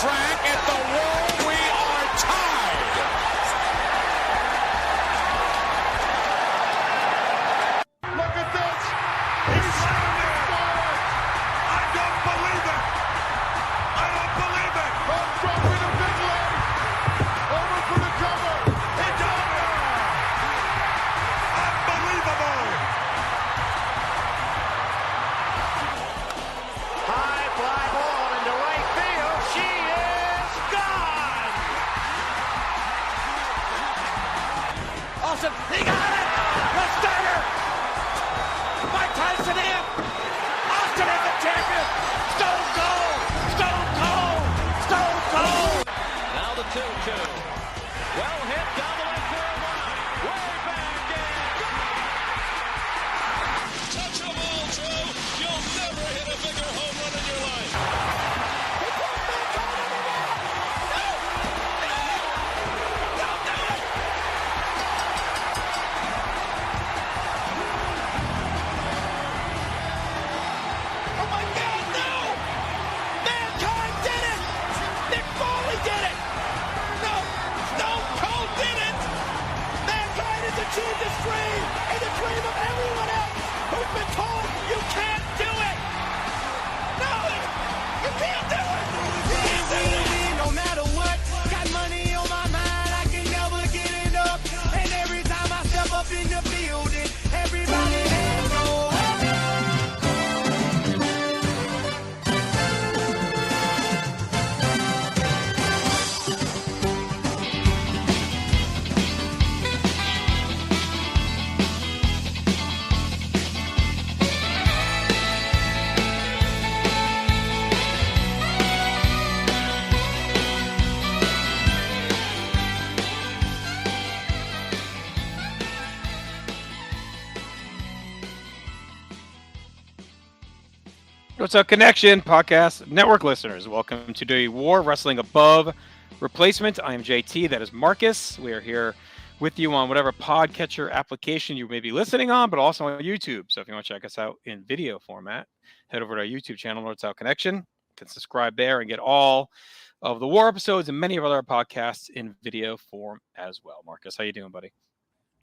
track at the wall. We are tied. Look at this. He's slammed it. I don't believe it. I don't believe it. Don't drop in a big leg. Over for the cover. It's over. Unbelievable. High fly ball into right field. She is gone. Austin, he got it. The starter. Mike Tyson in. Austin is the champion. Stone Cold. Stone Cold. Stone Cold. Now the 2-2. Well hit down the left field line. Way back in. Touch the ball, Joe. You'll never hit a bigger home run in your life. Oh my God, no! Mankind did it! Nick Foley did it! No, Stone Cold did it! Mankind has achieved his dream and the dream of everyone else who's been told you can't do it! No, you can't do it! You can't do it! No matter what, got money on my mind, I can never get enough. And every time I step up in the building, everybody hands go up. What's up, Connection Podcast Network listeners? Welcome to the WAR Wrestling Above Replacement. I am JT. That is Marcus. We are here with you on whatever podcatcher application you may be listening on, but also on YouTube. So if you want to check us out in video format, head over to our YouTube channel, North South Connection. You can subscribe there and get all of the WAR episodes and many of our other podcasts in video form as well. Marcus, how you doing, buddy?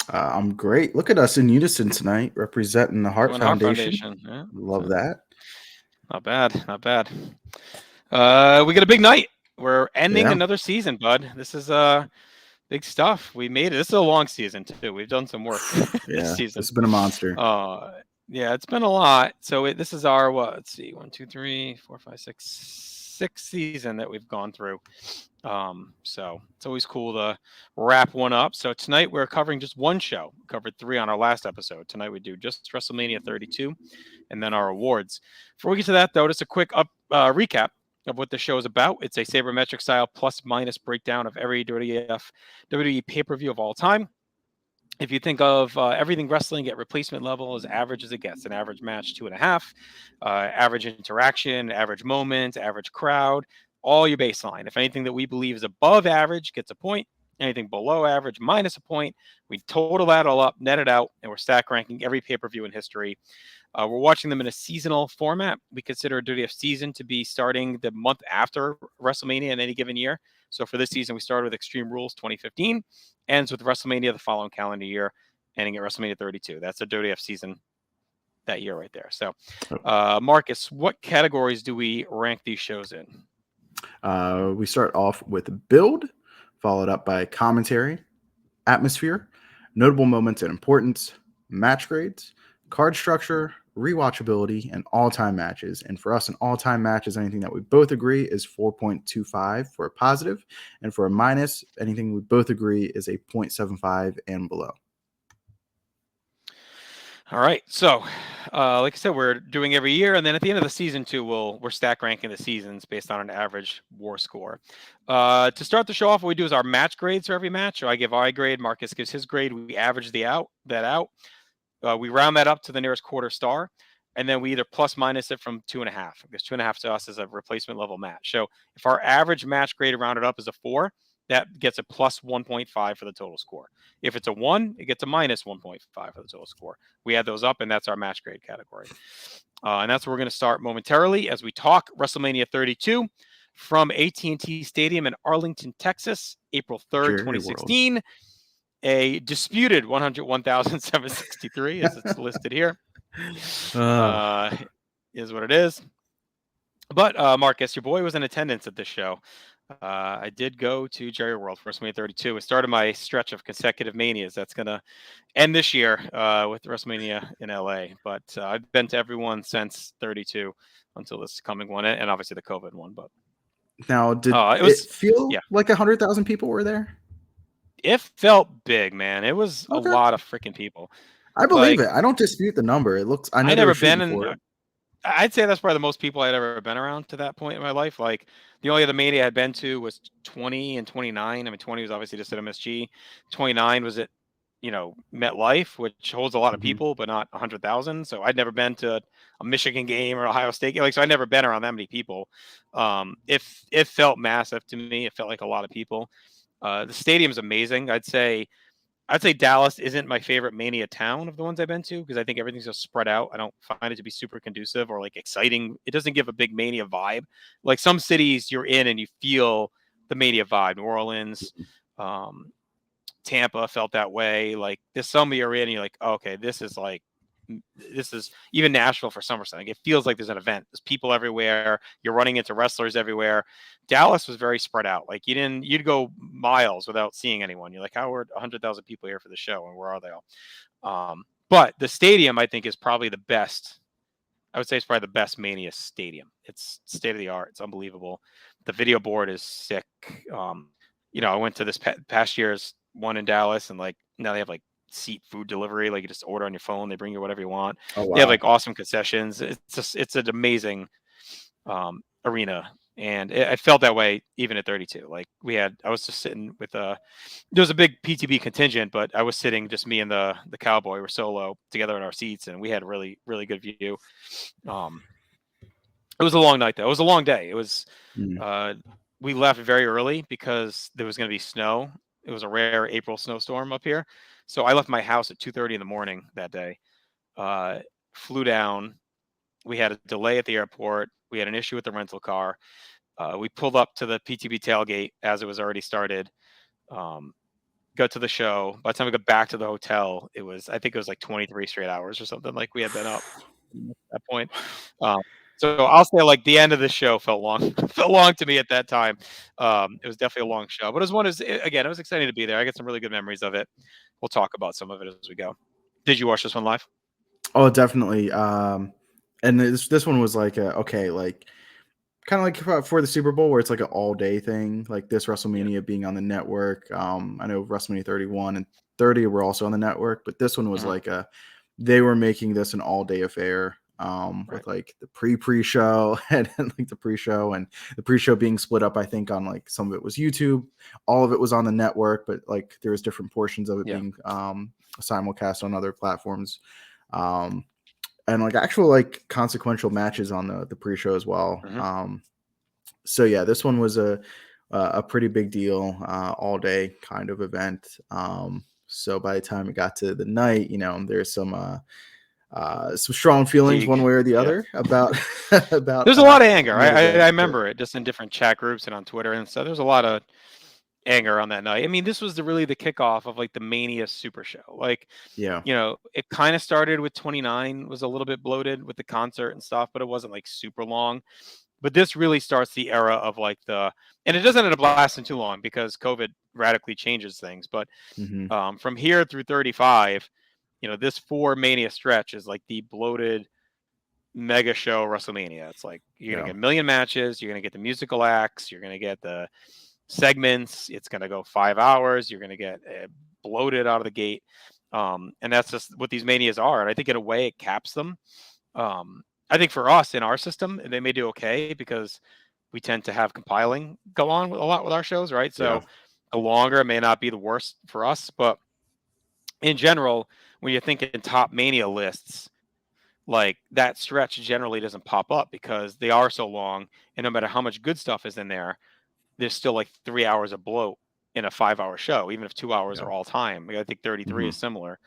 I'm great. Look at us in unison tonight, representing the Heart Doing Foundation. Yeah. Love that. Not bad. Not bad. We got a big night. We're ending another season, bud. This is big stuff. We made it. This is a long season too. We've done some work this season. It's been a monster. Yeah, it's been a lot. So this is our let's see, 1, 2, 3, 4, 5, 6, sixth season that we've gone through. So it's always cool to wrap one up. So tonight we're covering just one show. We covered 3 on our last episode. Tonight we do just WrestleMania 32 and then our awards. Before we get to that, though, just a quick recap of what the show is about. It's a sabermetric style plus minus breakdown of every WWE pay-per-view of all time. If you think of everything wrestling at replacement level as average as it gets, an average match 2.5, average interaction, average moment, average crowd, all your baseline. If anything that we believe is above average gets a point, anything below average minus a point. We total that all up, net it out, and we're stack ranking every pay-per-view in history. We're watching them in a seasonal format. We consider a WWF season to be starting the month after WrestleMania in any given year. So for this season, we started with Extreme Rules 2015, ends with WrestleMania the following calendar year, ending at WrestleMania 32. That's a WWF season that year right there. So, Marcus, what categories do we rank these shows in? We start off with build, followed up by commentary, atmosphere, notable moments and importance, match grades, card structure, rewatchability, and all-time matches. And for us, an all-time match is anything that we both agree is 4.25 for a positive, and for a minus, anything we both agree is a 0.75 and below. All right. So, like I said, we're doing every year, and then at the end of the season too, we're stack ranking the seasons based on an average WAR score. To start the show off, what we do is our match grades for every match. So I give my grade, Marcus gives his grade. We average that out. We round that up to the nearest quarter star, and then we either plus minus it from 2.5, because 2.5 to us is a replacement level match. So if our average match grade rounded up is a 4, that gets a plus 1.5 for the total score. If it's a 1, it gets a minus 1.5 for the total score. We add those up, and that's our match grade category. And that's where we're going to start momentarily as we talk WrestleMania 32. from AT&T Stadium in Arlington, Texas, April 3rd, Jerry 2016. A disputed 101,763, as it's listed here, is what it is. But Marcus, your boy was in attendance at this show. I did go to Jerry World for WrestleMania 32. It started my stretch of consecutive manias. That's going to end this year with WrestleMania in LA. But I've been to every one since 32 until this coming one, and obviously the COVID one. But now, did it feel yeah, like 100,000 people were there? It felt big, man. It was Okay. a lot of freaking people. I believe it. I don't dispute the number. It looks. I know I'd never been in. I'd say that's probably the most people I'd ever been around to that point in my life. Like the only other Mania I'd been to was 20 and 29. I mean, 20 was obviously just at MSG. 29 was at, MetLife, which holds a lot of people, but not 100,000. So I'd never been to a Michigan game or Ohio State game. So I'd never been around that many people. It felt massive to me. It felt like a lot of people. The stadium's amazing. I'd say Dallas isn't my favorite Mania town of the ones I've been to because I think everything's just spread out. I don't find it to be super conducive or like exciting. It doesn't give a big Mania vibe. Like some cities you're in and you feel the Mania vibe. New Orleans, Tampa felt that way. Like this summer you're in and you're like, oh, okay, this is even Nashville for SummerSlam. Like, it feels like there's an event. There's people everywhere. You're running into wrestlers everywhere. Dallas was very spread out. Like you'd go miles without seeing anyone. You're like, how are 100,000 people here for the show, and where are they all? But the stadium, I think, is probably the best. I would say it's probably the best Mania stadium. It's state of the art. It's unbelievable. The video board is sick. I went to this past year's one in Dallas, and like now they have like seat food delivery. Like you just order on your phone, they bring you whatever you want. Oh, wow. They have like awesome concessions. It's an amazing arena, and I felt that way even at 32. Like I was just sitting with there was a big PTB contingent, but I was sitting just me and the Cowboy were solo together in our seats, and we had a really, really good view. It was a long night though. It was a long day. It was we left very early because there was going to be snow. It was a rare April snowstorm up here. So I left my house at 2:30 in the morning that day, flew down. We had a delay at the airport. We had an issue with the rental car. We pulled up to the PTB tailgate as it was already started, got to the show. By the time we got back to the hotel, I think it was like 23 straight hours or something. Like we had been up at that point. So I'll say like the end of the show felt long to me at that time. It was definitely a long show, but it was exciting to be there. I get some really good memories of it. We'll talk about some of it as we go. Did you watch this one live? Oh, definitely. And this one was like kind of like for the Super Bowl where it's like an all day thing, like this WrestleMania being on the network. I know WrestleMania 31 and 30 were also on the network, but this one was like they were making this an all day affair. With like the pre-show and like the pre-show and the pre-show being split up, I think on like some of it was YouTube, all of it was on the network, but like there was different portions of it being simulcast on other platforms, and like actual like consequential matches on the pre-show as well. So yeah, this one was a pretty big deal, all day kind of event. So by the time it got to the night, there's some strong feelings one way or the other about there's a lot of anger. I remember it just in different chat groups and on Twitter and stuff. There's a lot of anger on that night. I mean, this was really the kickoff of like the Mania Super Show. Like, it kind of started with 29 was a little bit bloated with the concert and stuff, but it wasn't like super long. But this really starts the era of like and it doesn't end up lasting too long because COVID radically changes things. But from here through 35, this 4 Mania stretch is like the bloated mega show WrestleMania. It's like you're going to get a million matches. You're going to get the musical acts. You're going to get the segments. It's going to go 5 hours. You're going to get bloated out of the gate. And that's just what these Manias are. And I think in a way it caps them. I think for us in our system, they may do okay because we tend to have compiling go on a lot with our shows, right? So the longer it may not be the worst for us, but in general, when you're thinking top Mania lists, like that stretch generally doesn't pop up because they are so long, and no matter how much good stuff is in there, there's still like 3 hours of bloat in a 5-hour show, even if 2 hours are all time. Like, I think 33 is similar,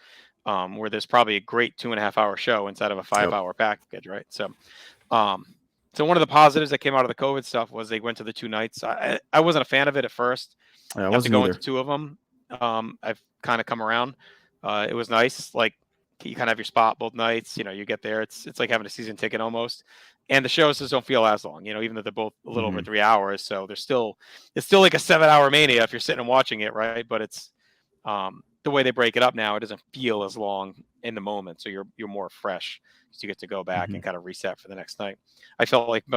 where there's probably a great 2.5-hour show inside of a 5-hour package, right? So So one of the positives that came out of the COVID stuff was they went to the 2 nights. I wasn't a fan of it at first. Yeah, I After wasn't going either. to 2 of them, I've kind of come around. It was nice. Like you kind of have your spot both nights. You get there. It's like having a season ticket almost. And the shows just don't feel as long. Even though they're both a little over 3 hours. So it's still like a 7-hour Mania if you're sitting and watching it, right? But it's the way they break it up now. It doesn't feel as long in the moment, so you're more fresh. So you get to go back and kind of reset for the next night. I felt like I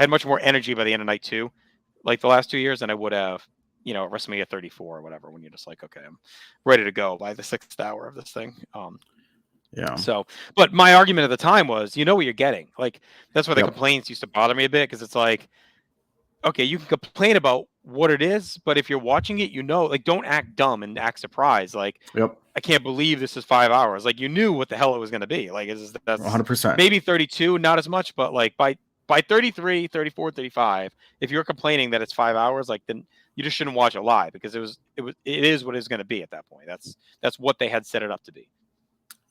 had much more energy by the end of night 2, like the last 2 years, than I would have, at WrestleMania 34 or whatever, when you're just like, okay, I'm ready to go by the 6th hour of this thing. Yeah. So, but my argument at the time was, what you're getting. Like, that's why the Yep. complaints used to bother me a bit, because it's like, okay, you can complain about what it is, but if you're watching it, like, don't act dumb and act surprised. Like, Yep. I can't believe this is 5 hours. Like, you knew what the hell it was going to be. Like, that's 100%. maybe 32, not as much, but like by 33, 34, 35, if you're complaining that it's 5 hours, like, then you just shouldn't watch it live, because it is what it's going to be at that point. That's what they had set it up to be.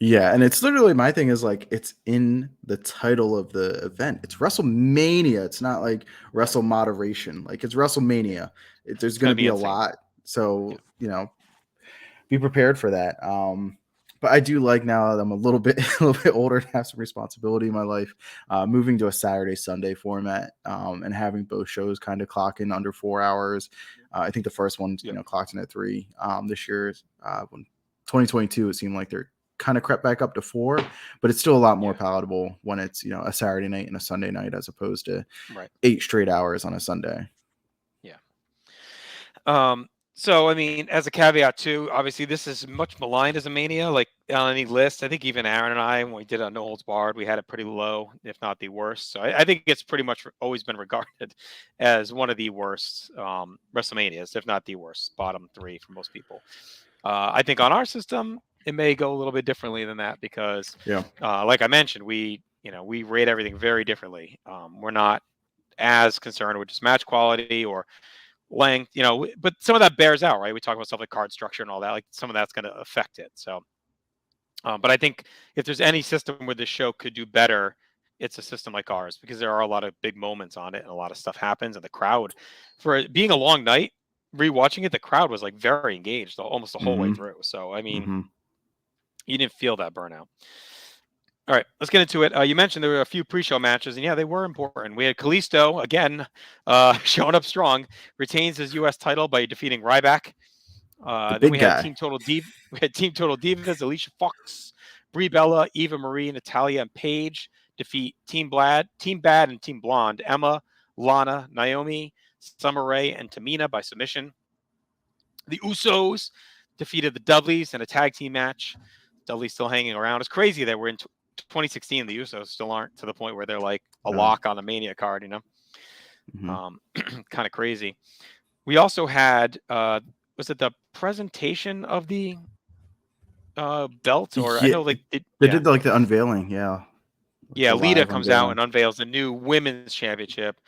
Yeah, and it's literally, my thing is, like, it's in the title of the event. It's WrestleMania. It's not like Wrestle Moderation. Like, it's WrestleMania. There's going to be a lot. So, be prepared for that. But I do like, now that I'm a little bit older and have some responsibility in my life, moving to a Saturday Sunday format, and having both shows kind of clock in under 4 hours. I think the first one clocked in at 3. This year, when 2022, it seemed like they're kind of crept back up to 4, but it's still a lot more palatable when it's a Saturday night and a Sunday night, as opposed to 8 straight hours on a Sunday. So, I mean, as a caveat too, obviously this is much maligned as a Mania, like on any list. I think even Aaron and I, when we did a No Holds Barred, we had it pretty low, if not the worst. So I think it's pretty much always been regarded as one of the worst WrestleManias, if not the worst, bottom 3 for most people. I think on our system, it may go a little bit differently than that, because like I mentioned, we rate everything very differently. We're not as concerned with just match quality or length, but some of that bears out, right? We talk about stuff like card structure and all that, like some of that's going to affect it. So, but I think if there's any system where the show could do better, it's a system like ours, because there are a lot of big moments on it and a lot of stuff happens, and the crowd, for it being a long night, rewatching it, the crowd was like very engaged almost the whole way through. So, I mean, you didn't feel that burnout. All right, let's get into it. You mentioned there were a few pre-show matches, and they were important. We had Kalisto again, showing up strong, retains his U.S. title by defeating Ryback. Then we had Team Total Divas, Alicia Fox, Brie Bella, Eva Marie, Natalia, and Paige defeat Team Bad and Team Blonde, Emma, Lana, Naomi, Summer Rae, and Tamina by submission. The Usos defeated the Dudleys in a tag team match. Dudley's still hanging around. It's crazy that we're in 2016. The Usos still aren't to the point where they're like a lock on the Mania card, kind of crazy. We also had, was it the presentation of the belt? Or I know, like, they did like the unveiling. Yeah, Lita comes out and unveils the new women's championship.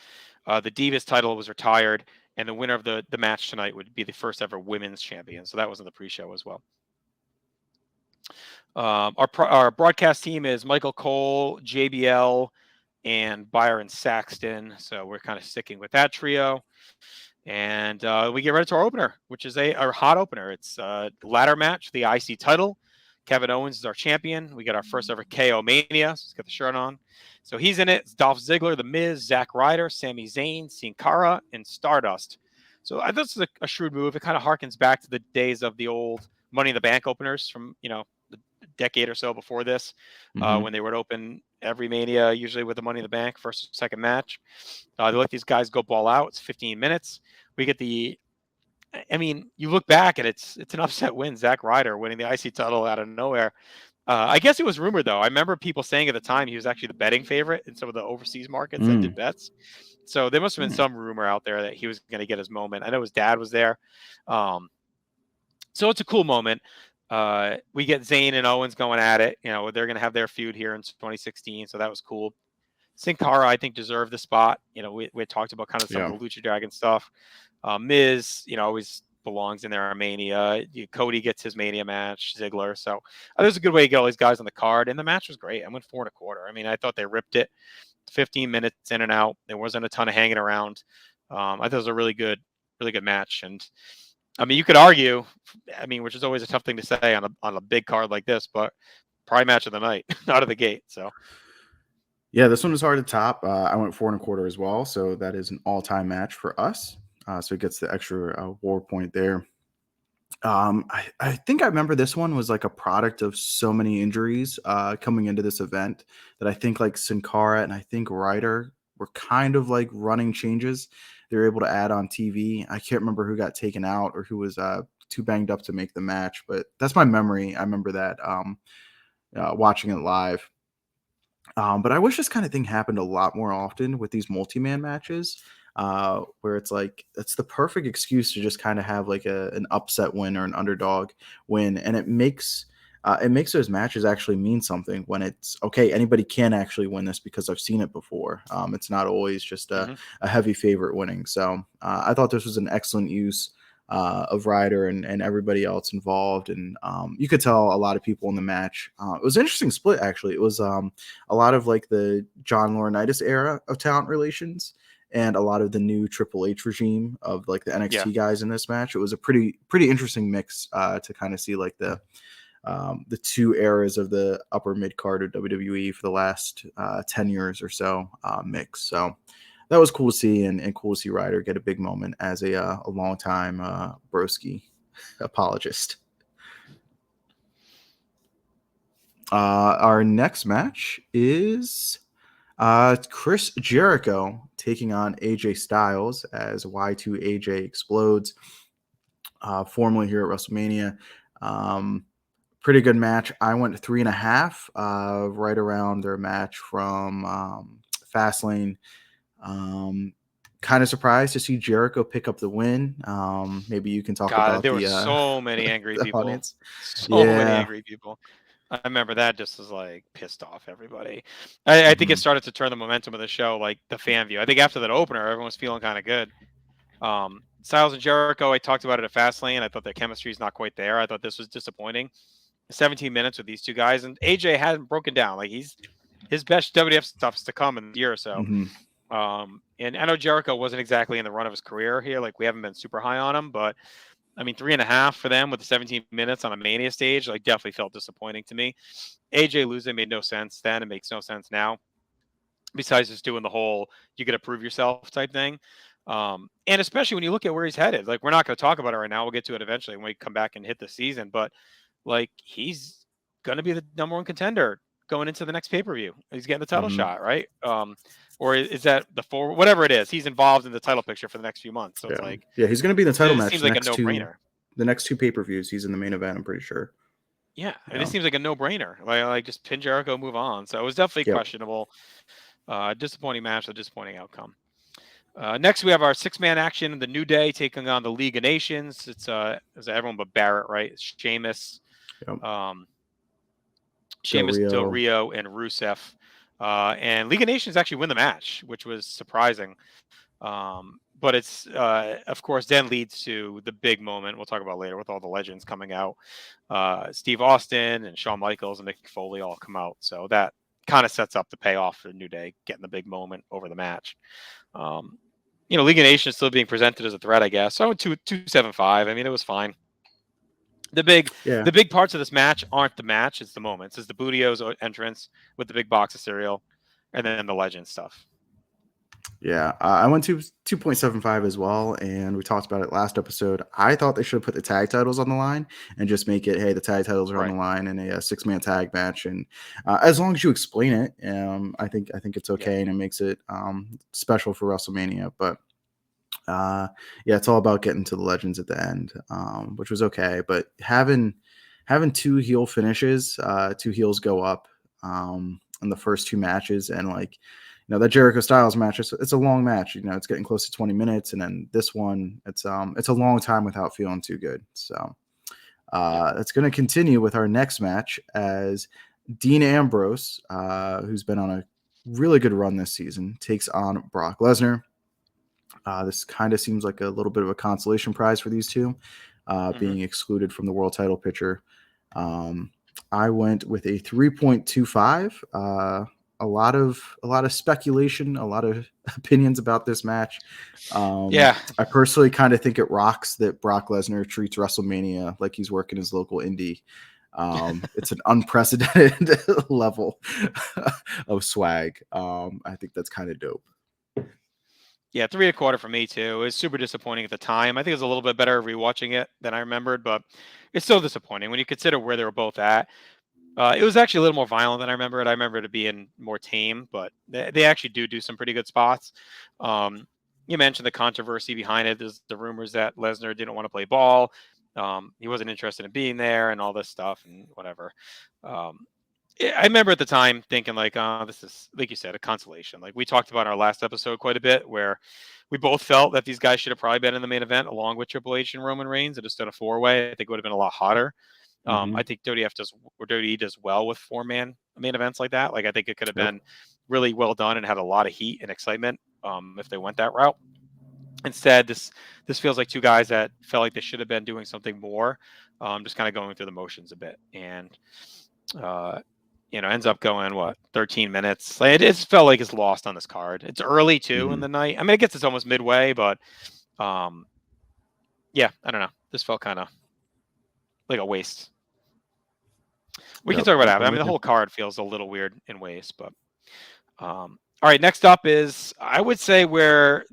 The Divas title was retired, and the winner of the match tonight would be the first ever women's champion. So that was in the pre-show as well. Our broadcast team is Michael Cole, JBL, and Byron Saxton. So we're kind of sticking with that trio. And we get right to our opener, which is our hot opener. It's a ladder match, the IC title. Kevin Owens is our champion. We got our first ever KO Mania. So he's got the shirt on. So he's in it. It's Dolph Ziggler, The Miz, Zack Ryder, Sami Zayn, Sin Cara, and Stardust. So I thought this is a shrewd move. It kind of harkens back to the days of the old Money in the Bank openers from, the decade or so before this, when they would open every Mania, usually with the Money in the Bank, first or second match. They let these guys go ball out. It's 15 minutes. We get you look back and it's an upset win. Zack Ryder winning the IC title out of nowhere. I guess it was rumored, though. I remember people saying at the time he was actually the betting favorite in some of the overseas markets that did bets. So there must have been some rumor out there that he was going to get his moment. I know his dad was there. So it's a cool moment. We get Zayn and Owens going at it. They're going to have their feud here in 2016. So that was cool. Sin Cara, I think, deserved the spot. We had talked about kind of some of the Lucha Dragon stuff. Miz, always belongs in their Mania. Cody gets his Mania match, Ziggler. So there's a good way to get all these guys on the card. And the match was great. I went 4 1/4. I mean, I thought they ripped it. 15 minutes in and out. There wasn't a ton of hanging around. I thought it was a really good match. And I mean, you could argue, I mean, which is always a tough thing to say on a big card like this, but probably match of the night out of the gate. So Yeah, this one was hard to top. I went 4.25 as well, so that is an all-time match for us. So it gets the extra WAR point there. I think I remember this one was like a product of so many injuries coming into this event that I think like Sin Cara and I think Ryder were kind of like running changes. They were able to add on TV. I can't remember who got taken out or who was too banged up to make the match, but that's my memory. I remember that watching it live. But I wish this kind of thing happened a lot more often with these multi-man matches, where it's like it's the perfect excuse to just kind of have like an upset win or an underdog win, and it makes those matches actually mean something when it's okay. Anybody can actually win this because I've seen it before. It's not always just a heavy favorite winning. So I thought this was an excellent use of Ryder and everybody else involved. And you could tell a lot of people in the match. It was an interesting split, actually. It was a lot of like the John Laurinaitis era of talent relations and a lot of the new Triple H regime of like the NXT guys in this match. It was a pretty interesting mix to kind of see like the two eras of the upper mid card of WWE for the last 10 years or so mix. So that was cool to see, and cool to see Ryder get a big moment as a long-time broski apologist. Our next match is Chris Jericho taking on AJ Styles as Y2AJ explodes, formerly here at WrestleMania. Pretty good match. I went 3.5, right around their match from Fastlane. Kind of surprised to see Jericho pick up the win. Maybe you can talk about there were so many angry people. Audience. Many angry people. I remember that just was like pissed off everybody. I think it started to turn the momentum of the show, like the fan view. I think after that opener, everyone was feeling kind of good. Styles and Jericho, I talked about it at Fastlane. I thought their chemistry is not quite there. I thought this was disappointing. 17 minutes with these two guys, and AJ hasn't broken down. Like his best WWF stuff's to come in a year or so. And I know Jericho wasn't exactly in the run of his career here. Like we haven't been super high on him, but I mean, 3.5 for them with the 17 minutes on a Mania stage, like definitely felt disappointing to me. AJ losing made no sense then. It makes no sense now. Besides just doing the whole, you got to prove yourself type thing. And especially when you look at where he's headed, like we're not going to talk about it right now. We'll get to it eventually when we come back and hit the season, but like he's going to be the number one contender going into the next pay-per-view. He's getting the title shot, right? Or is that the forward? Whatever it is, he's involved in the title picture for the next few months. So it's like, he's going to be in the title match. Seems like a no-brainer. The next two pay-per-views, he's in the main event. I'm pretty sure. Yeah, and it seems like a no-brainer. Like just pin Jericho, move on. So it was definitely questionable. Disappointing match, a disappointing outcome. Next, we have our 6-man action. The New Day taking on the League of Nations. It's everyone but Barrett, right? It's Sheamus, Sheamus, Del Rio, and Rusev. And League of Nations actually win the match, which was surprising. But it's, of course, then leads to the big moment we'll talk about later with all the legends coming out. Steve Austin and Shawn Michaels and Mick Foley all come out. So that kind of sets up the payoff for New Day getting the big moment over the match. League of Nations still being presented as a threat, I guess. So 275. I mean, it was fine. The big parts of this match aren't the match; it's the moments. It's the Boudio's entrance with the big box of cereal, and then the legend stuff. Yeah, I went to 2.75 as well, and we talked about it last episode. I thought they should have put the tag titles on the line and just make it, hey, the tag titles are on the line in a 6-man tag match, and as long as you explain it, I think it's okay, and it makes it special for WrestleMania. But it's all about getting to the legends at the end, which was okay. But having 2 heel finishes, 2 heels go up in the first 2 matches, and like. That Jericho Styles match, it's a long match. It's getting close to 20 minutes. And then this one, it's a long time without feeling too good. So that's going to continue with our next match as Dean Ambrose, who's been on a really good run this season, takes on Brock Lesnar. This kind of seems like a little bit of a consolation prize for these two, being excluded from the world title picture. I went with a 3.25, a lot of speculation, a lot of opinions about this match. Yeah. I personally kind of think it rocks that Brock Lesnar treats WrestleMania like he's working his local indie. It's an unprecedented level of swag. I think that's kind of dope. Yeah, 3 1/4 for me too. It was super disappointing at the time. I think it was a little bit better rewatching it than I remembered, but it's still disappointing when you consider where they were both at. It was actually a little more violent than I remembered. I remember it being more tame, but they actually do some pretty good spots. You mentioned the controversy behind it. There's the rumors that Lesnar didn't want to play ball. He wasn't interested in being there and all this stuff and whatever. I remember at the time thinking like, oh, this is, like you said, a consolation. Like we talked about in our last episode quite a bit where we both felt that these guys should have probably been in the main event along with Triple H and Roman Reigns. It just done a 4-way. I think it would have been a lot hotter. I think WWE does well with 4-man main events like that. Like I think it could have been really well done and had a lot of heat and excitement if they went that route. Instead, this feels like 2 guys that felt like they should have been doing something more, just kind of going through the motions a bit. And ends up going 13 minutes. Like, it felt like it's lost on this card. It's early too in the night. I mean, I guess it's almost midway, but yeah, I don't know. This felt kind of like a waste. We can talk about that. I mean, the whole card feels a little weird in ways, but all right. Next up is, I would say, where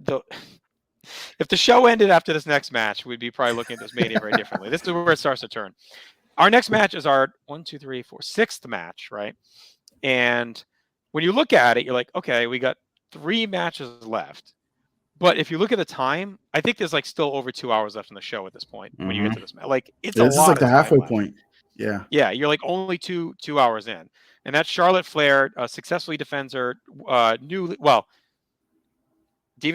if the show ended after this next match, we'd be probably looking at this Mania very differently. This is where it starts to turn. Our next match is our 6th match, right? And when you look at it, you're like, okay, we got 3 matches left. But if you look at the time, I think there's like still over 2 hours left in the show at this point when you get to this match. Like it's a lot. This is like the halfway point. Yeah. Yeah, you're like only two hours in, and that's Charlotte Flair successfully defends her Divas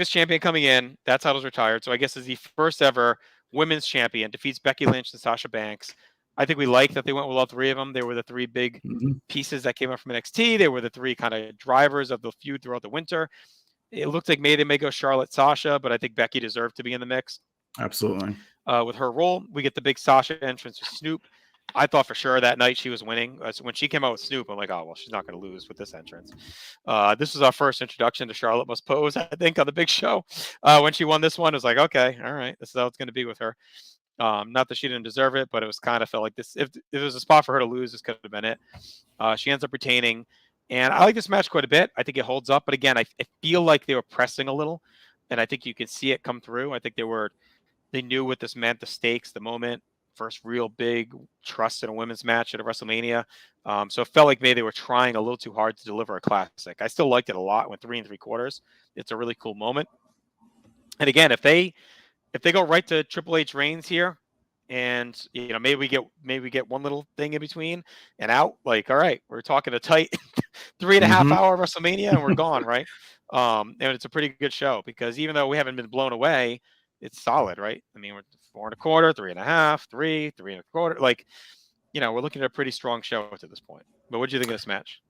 champion coming in. That title's retired, so I guess is the first ever women's champion, defeats Becky Lynch and Sasha Banks. I think we like that they went with all 3 of them. They were the 3 big pieces that came up from NXT. They were the 3 kind of drivers of the feud throughout the winter. It looked like maybe they may go Charlotte, Sasha, but I think Becky deserved to be in the mix. Absolutely. With her role, we get the big Sasha entrance with Snoop. I thought for sure that night she was winning. So when she came out with Snoop, I'm like, oh, well, she's not going to lose with this entrance. This was our first introduction to Charlotte Must Pose, I think, on the big show. When she won this one, it was like, okay, all right, this is how it's going to be with her. Not that she didn't deserve it, but it was kind of felt like this. If there was a spot for her to lose, this could have been it. She ends up retaining. And I like this match quite a bit. I think it holds up. But again, I feel like they were pressing a little. And I think you can see it come through. I think they knew what this meant, the stakes, the moment. First real big trust in a women's match at a WrestleMania. So it felt like maybe they were trying a little too hard to deliver a classic. I still liked it a lot. Went 3 3/4. It's a really cool moment. And again, if they go right to Triple H Reigns here, and maybe we get one little thing in between and out, like, all right, we're talking a tight 3.5 hour WrestleMania and we're gone, right? And it's a pretty good show because even though we haven't been blown away, it's solid, right? I mean, we're 4 1/4, 3.5, 3 3.25. Like, we're looking at a pretty strong show to this point. But what do you think of this match?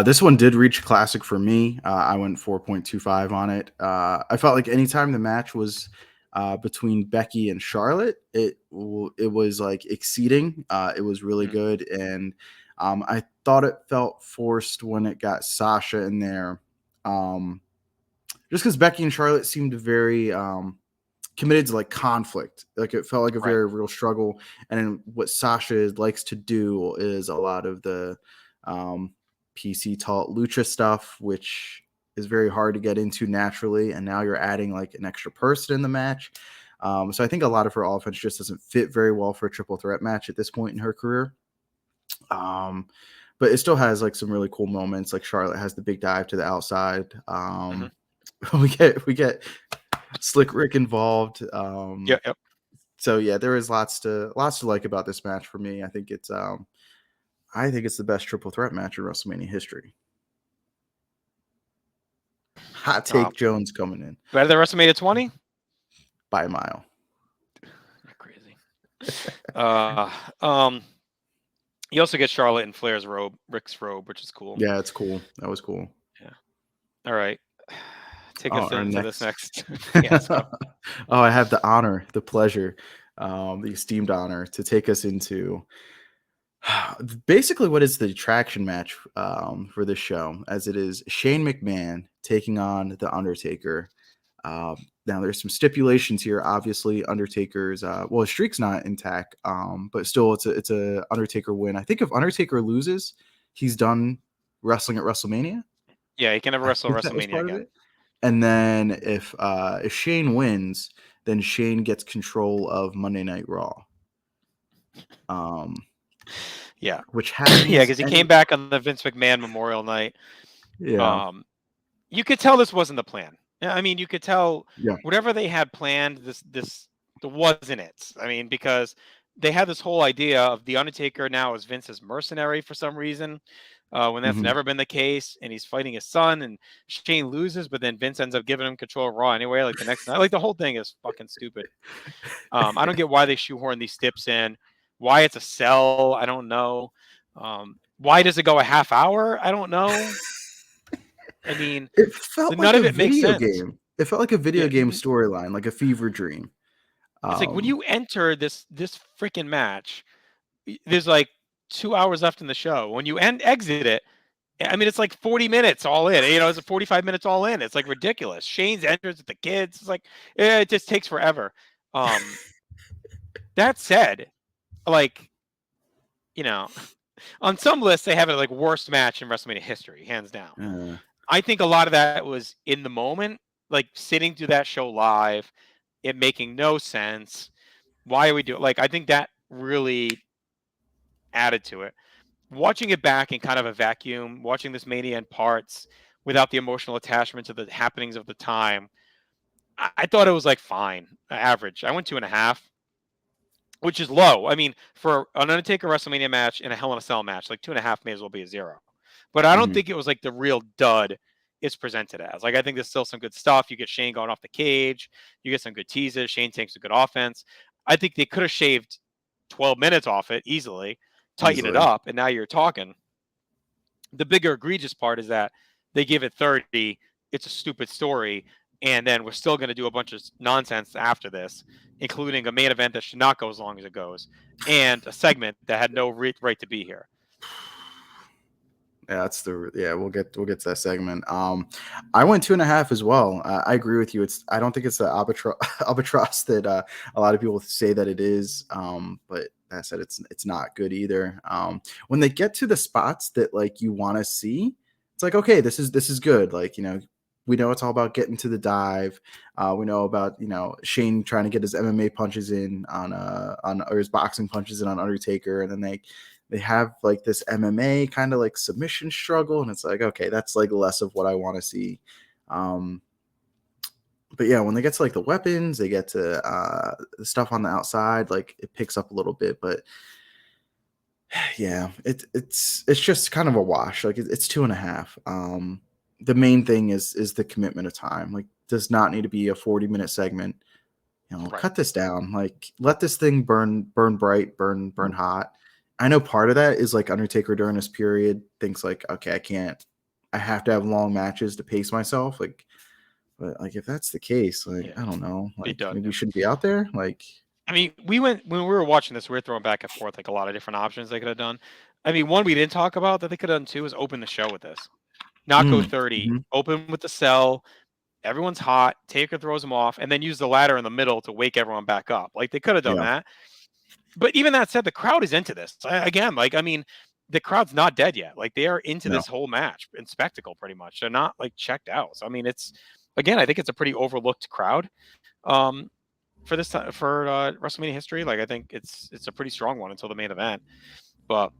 This one did reach classic for me. I went 4.25 on it. I felt like anytime the match was between Becky and Charlotte, it was like exceeding. It was really good, and I thought it felt forced when it got Sasha in there, just because Becky and Charlotte seemed very committed to like conflict. Like it felt like a very real struggle. And what Sasha likes to do is a lot of the PC taught lucha stuff, which is very hard to get into naturally. And now you're adding like an extra person in the match. So I think a lot of her offense just doesn't fit very well for a triple threat match at this point in her career. But it still has like some really cool moments. Like Charlotte has the big dive to the outside. We get Slick Rick involved. Yep. So yeah, there is lots to like about this match for me. I think it's the best triple threat match in WrestleMania history. Hot take Jones coming in. Better than WrestleMania 20? By a mile. You're crazy. You also get Charlotte in Flair's robe, Rick's robe, which is cool. Yeah, it's cool. That was cool. Yeah. All right. Take us into this next. I have the honor, the pleasure, the esteemed honor to take us into Basically, what is the attraction match for this show? As it is Shane McMahon taking on the Undertaker. Now, there's some stipulations here. Obviously, Undertaker's his streak's not intact, but still, it's a Undertaker win. I think if Undertaker loses, he's done wrestling at WrestleMania. Yeah, he can never I wrestle think that was WrestleMania part of again. it. And then if Shane wins, then Shane gets control of Monday Night Raw. Yeah. Which happens. Yeah, because he came back on the Vince McMahon Memorial Night. Yeah. You could tell this wasn't the plan. I mean, you could tell Yeah. whatever they had planned, this wasn't it. I mean, because they had this whole idea of the Undertaker now as Vince's mercenary for some reason, when that's Mhm. never been the case, and he's fighting his son, and Shane loses, but then Vince ends up giving him control of Raw anyway, like the next night. Like the whole thing is fucking stupid. I don't get why they shoehorn these tips in. Why it's a cell, I don't know. Why does it go a half hour? I don't know. I mean, It felt like none a of it makes video sense. game. It felt like a video Yeah, game storyline, like a fever dream. it's like when you enter this freaking match, there's like 2 hours left in the show. When you exit it, I mean, it's like 40 minutes all in. You know, it's 45 minutes all in. It's like ridiculous. Shane's enters with the kids. It's like, it just takes forever. That said, like, you know, on some lists they have it like worst match in WrestleMania history, hands down. I think a lot of that was in the moment, like sitting through that show live, it making no sense. Why are we doing? Like, I think that really added to it. Watching it back in kind of a vacuum, watching this Mania in parts without the emotional attachment to the happenings of the time, I thought it was like fine, average. I went 2.5, which is low. I mean, for an Undertaker WrestleMania match and a Hell in a Cell match, like 2.5 may as well be a 0. But I don't think it was like the real dud it's presented as. Like, I think there's still some good stuff. You get Shane going off the cage. You get some good teases. Shane takes a good offense. I think they could have shaved 12 minutes off it easily, tighten it up, and now you're talking. The bigger egregious part is that they give it 30. It's a stupid story. And then we're still going to do a bunch of nonsense after this, including a main event that should not go as long as it goes, and a segment that had no right to be here. Yeah, we'll get to that segment. I went 2.5 as well. I agree with you. I don't think it's the albatross that a lot of people say that it is. But that said, it's not good either. When they get to the spots that like you want to see, it's like, okay, this is good. Like, we know it's all about getting to the dive. We know about Shane trying to get his MMA punches in or his boxing punches in on Undertaker, and then they have like this MMA kind of like submission struggle, and it's like, okay, that's like less of what I want to see. But yeah, when they get to like the weapons, they get to the stuff on the outside, like it picks up a little bit, but yeah, it's just kind of a wash. Like it's 2.5. The main thing is the commitment of time. Like, does not need to be a 40-minute segment. Right. Cut this down. Like, let this thing burn bright, burn hot. I know part of that is like Undertaker during this period thinks like, okay, I have to have long matches to pace myself. Like, but like if that's the case, like, I don't know, like maybe you shouldn't be out there. Like, I mean, when we were watching this, we were throwing back and forth like a lot of different options they could have done. I mean, one we didn't talk about that they could have done too is open the show with this. Not go 30, open with the cell. Everyone's hot. Taker throws them off, and then use the ladder in the middle to wake everyone back up. Like, they could have done that. But even that said, the crowd is into this. Again, like, I mean, the crowd's not dead yet. Like, they are into this whole match and spectacle pretty much. They're not like checked out. So I mean, I think it's a pretty overlooked crowd for this for WrestleMania history. Like, I think it's a pretty strong one until the main event. But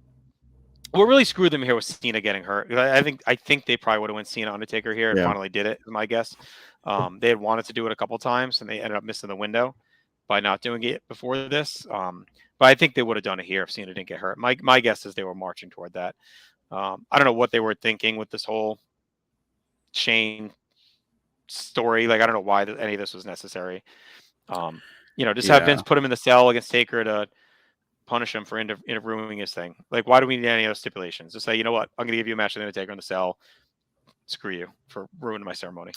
what really screwed them here was Cena getting hurt. I think they probably would have went Cena Undertaker here and finally did it, is my guess. They had wanted to do it a couple times and they ended up missing the window by not doing it before this. But I think they would have done it here if Cena didn't get hurt. My guess is they were marching toward that. I don't know what they were thinking with this whole Shane story. Like, I don't know why any of this was necessary. Just have Vince put him in the cell against Taker to punish him for ruining his thing. Like, why do we need any other stipulations? Just say, you know what, I'm going to give you a match with Undertaker in the cell. Screw you for ruining my ceremony.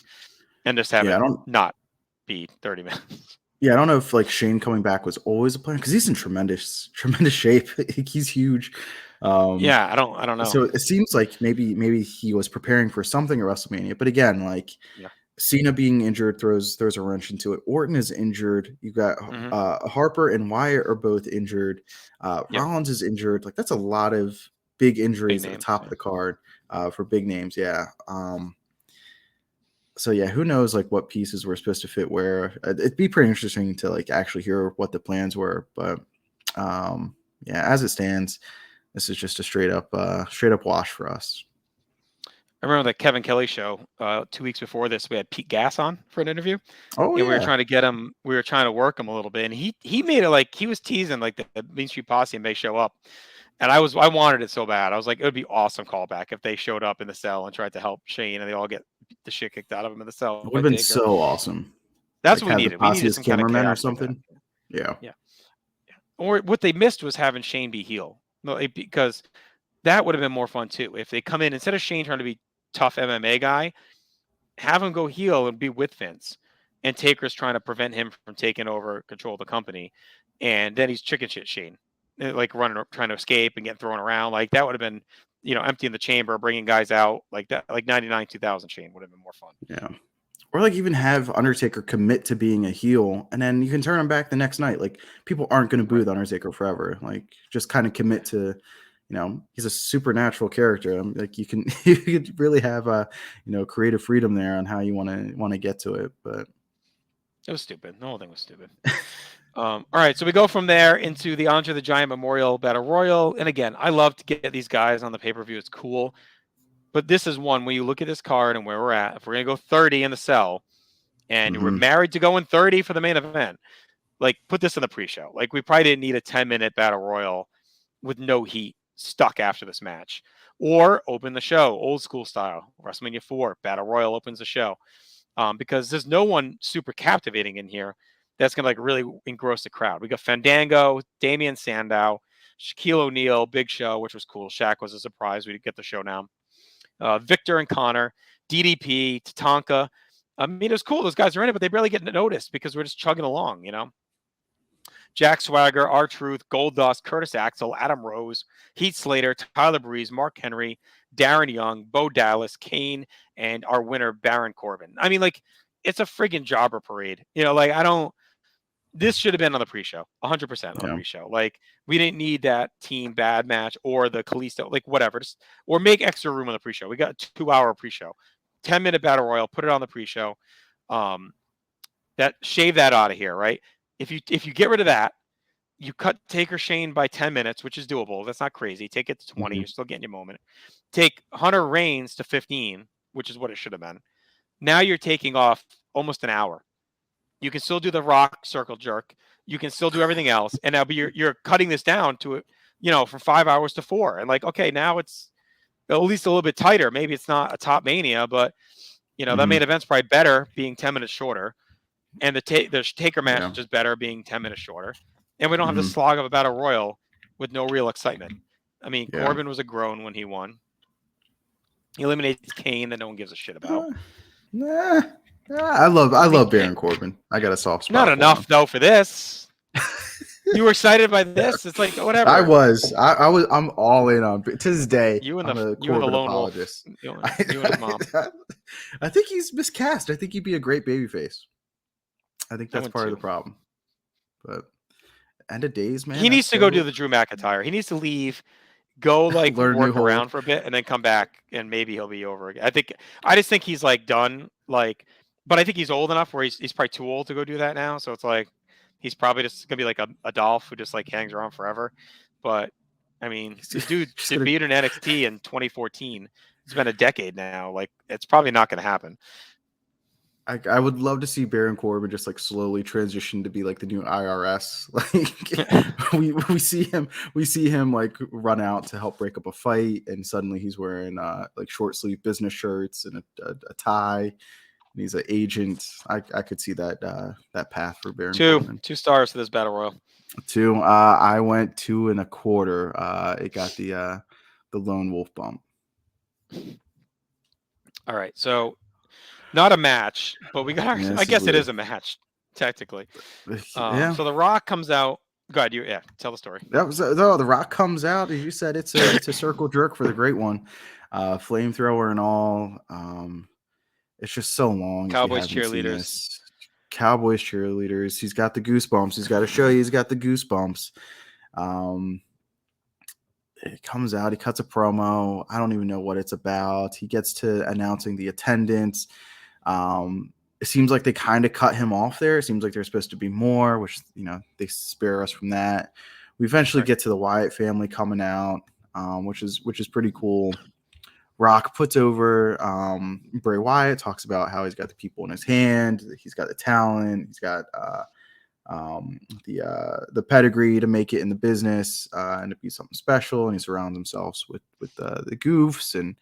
And just have it not be 30 minutes. Yeah, I don't know if like Shane coming back was always a plan because he's in tremendous shape. He's huge. Um, Yeah, I don't know. so it seems like maybe he was preparing for something at WrestleMania. But again, like Yeah. Cena being injured throws a wrench into it. Orton is injured. You got Hmm. Harper and Wyatt are both injured. Yep. Rollins is injured. Like that's a lot of big injuries at the names, top of the card for big names. Yeah. So yeah, who knows like what pieces were supposed to fit where? It'd be pretty interesting to like actually hear what the plans were. But yeah, as it stands, this is just a straight up wash for us. I remember the Kevin Kelly show 2 weeks before this. We had Pete Gas on for an interview, Oh and we were yeah, trying to get him. We were trying to work him a little bit, and he made it like he was teasing like the Main Street Posse may show up, and I wanted it so bad. I was like, it would be awesome callback if they showed up in the cell and tried to help Shane, and they all get the shit kicked out of him in the cell it would by have been Taker. so awesome. That's Like what we have the needed. We posse needed as some kind of cameramen or chaos like that. something. Yeah. Yeah. Or what they missed was having Shane be heel. No, because that would have been more fun too. If they come in instead of Shane trying to be tough MMA guy, have him go heel and be with Vince. And Taker's trying to prevent him from taking over control of the company. And then he's chicken shit Shane, like running, trying to escape and getting thrown around. Like that would have been, emptying the chamber, bringing guys out like that. Like 99, 2000 Shane would have been more fun. Yeah. Or like even have Undertaker commit to being a heel, and then you can turn him back the next night. Like people aren't going to boo Right. the Undertaker forever. Like just kind of commit to, he's a supernatural character. Like you can you could really have creative freedom there on how you want to get to it. But It was stupid. The whole thing was stupid. All right, so we go from there into the Andre the Giant Memorial Battle Royal. And again, I love to get these guys on the pay-per-view. It's cool. But this is one when you look at this card and where we're at. If we're going to go 30 in the cell and we're married to going 30 for the main event, like put this in the pre-show. Like we probably didn't need a 10-minute Battle Royal with no heat stuck after this match. Or open the show, old school style. WrestleMania 4, Battle Royal opens the show. Because there's no one super captivating in here that's going to like really engross the crowd. We got Fandango, Damian Sandow, Shaquille O'Neal, Big Show, which was cool. Shaq was a surprise. We did get the show now. Victor and Connor, DDP, Tatanka. I mean, it was cool. Those guys are in it, but they barely get noticed because we're just chugging along, Jack Swagger, R-Truth, Goldust, Curtis Axel, Adam Rose, Heath Slater, Tyler Breeze, Mark Henry, Darren Young, Bo Dallas, Kane, and our winner, Baron Corbin. I mean, like, it's a friggin' jobber parade. This should have been on the pre-show, 100% on the pre-show. Like, we didn't need that team bad match or the Kalisto, like, whatever. Or make extra room on the pre-show. We got a 2-hour pre-show. 10-minute Battle Royal, put it on the pre-show. Shave that out of here, right? If you get rid of that, you cut Taker Shane by 10 minutes, which is doable. That's not crazy. Take it to 20. You're still getting your moment. Take Hunter Reigns to 15, which is what it should have been. Now you're taking off almost an hour. You can still do the Rock circle jerk. You can still do everything else. And now you're cutting this down to, from 5 hours to 4. And like, okay, now it's at least a little bit tighter. Maybe it's not a top Mania, but, that main event's probably better being 10 minutes shorter. And the Taker match is better being 10 minutes shorter. And we don't have the slog of a Battle Royal with no real excitement. I mean, Corbin was a groan when he won. He eliminates Kane that no one gives a shit about. I love Baron Corbin. I got a soft spot. Not enough though for this. You were excited by this? It's like whatever. I'm all in on to this day. You and I'm the a Corbin lone apologist. Wolf. You and his mom. I think he's miscast. I think he'd be a great babyface. I think that's part of the problem. But end of days, man. He needs to go do the Drew McIntyre. He needs to leave, go like work around for a bit, and then come back, and maybe he'll be over again. I just think he's like done. Like, but I think he's old enough where he's probably too old to go do that now. So it's like he's probably just gonna be like a Dolph who just like hangs around forever. But I mean, this dude debuted in NXT in 2014. It's been a decade now. Like, it's probably not gonna happen. I would love to see Baron Corbin just like slowly transition to be like the new IRS. Like we see him like run out to help break up a fight, and suddenly he's wearing like short sleeve business shirts and a tie. And he's an agent. I could see that path for Baron Corbin. 2 stars for this Battle Royal. 2. I went 2.25. It got the lone wolf bump. All right, so. Not a match, but we got our. I guess it is a match. technically. Yeah. So The Rock comes out. Go ahead, tell the story. That was The Rock comes out, as you said. It's a circle jerk for the great one, flamethrower and all. It's just so long. Cowboys if you haven't seen cheerleaders. this. Cowboys cheerleaders. He's got the goosebumps. He's got to show you he's got the goosebumps. It comes out. He cuts a promo. I don't even know what it's about. He gets to announcing the attendance. It seems like they kind of cut him off there. It seems like there's supposed to be more, which, they spare us from that. We eventually get to the Wyatt family coming out, which is pretty cool. Rock puts over Bray Wyatt, talks about how he's got the people in his hand, he's got the talent, he's got the pedigree to make it in the business and to be something special, and he surrounds himself with the goofs, and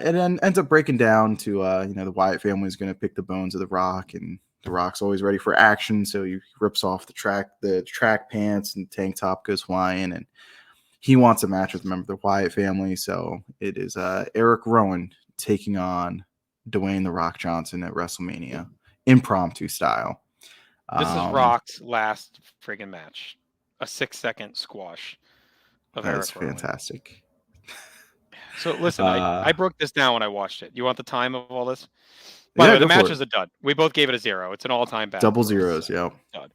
it then ends up breaking down to the Wyatt family is going to pick the bones of the Rock, and the Rock's always ready for action, so he rips off the track pants, and the tank top goes flying, and he wants a match with a member of the Wyatt family. So it is Eric Rowan taking on Dwayne The Rock Johnson at WrestleMania, impromptu style. This is Rock's last friggin' match. A 6-second squash of Eric That's Rowan. fantastic. So listen, I broke this down when I watched it. You want the time of all this? By the way, the match is a dud. We both gave it a 0. It's an all-time bad. Double zeros, yeah. Dud.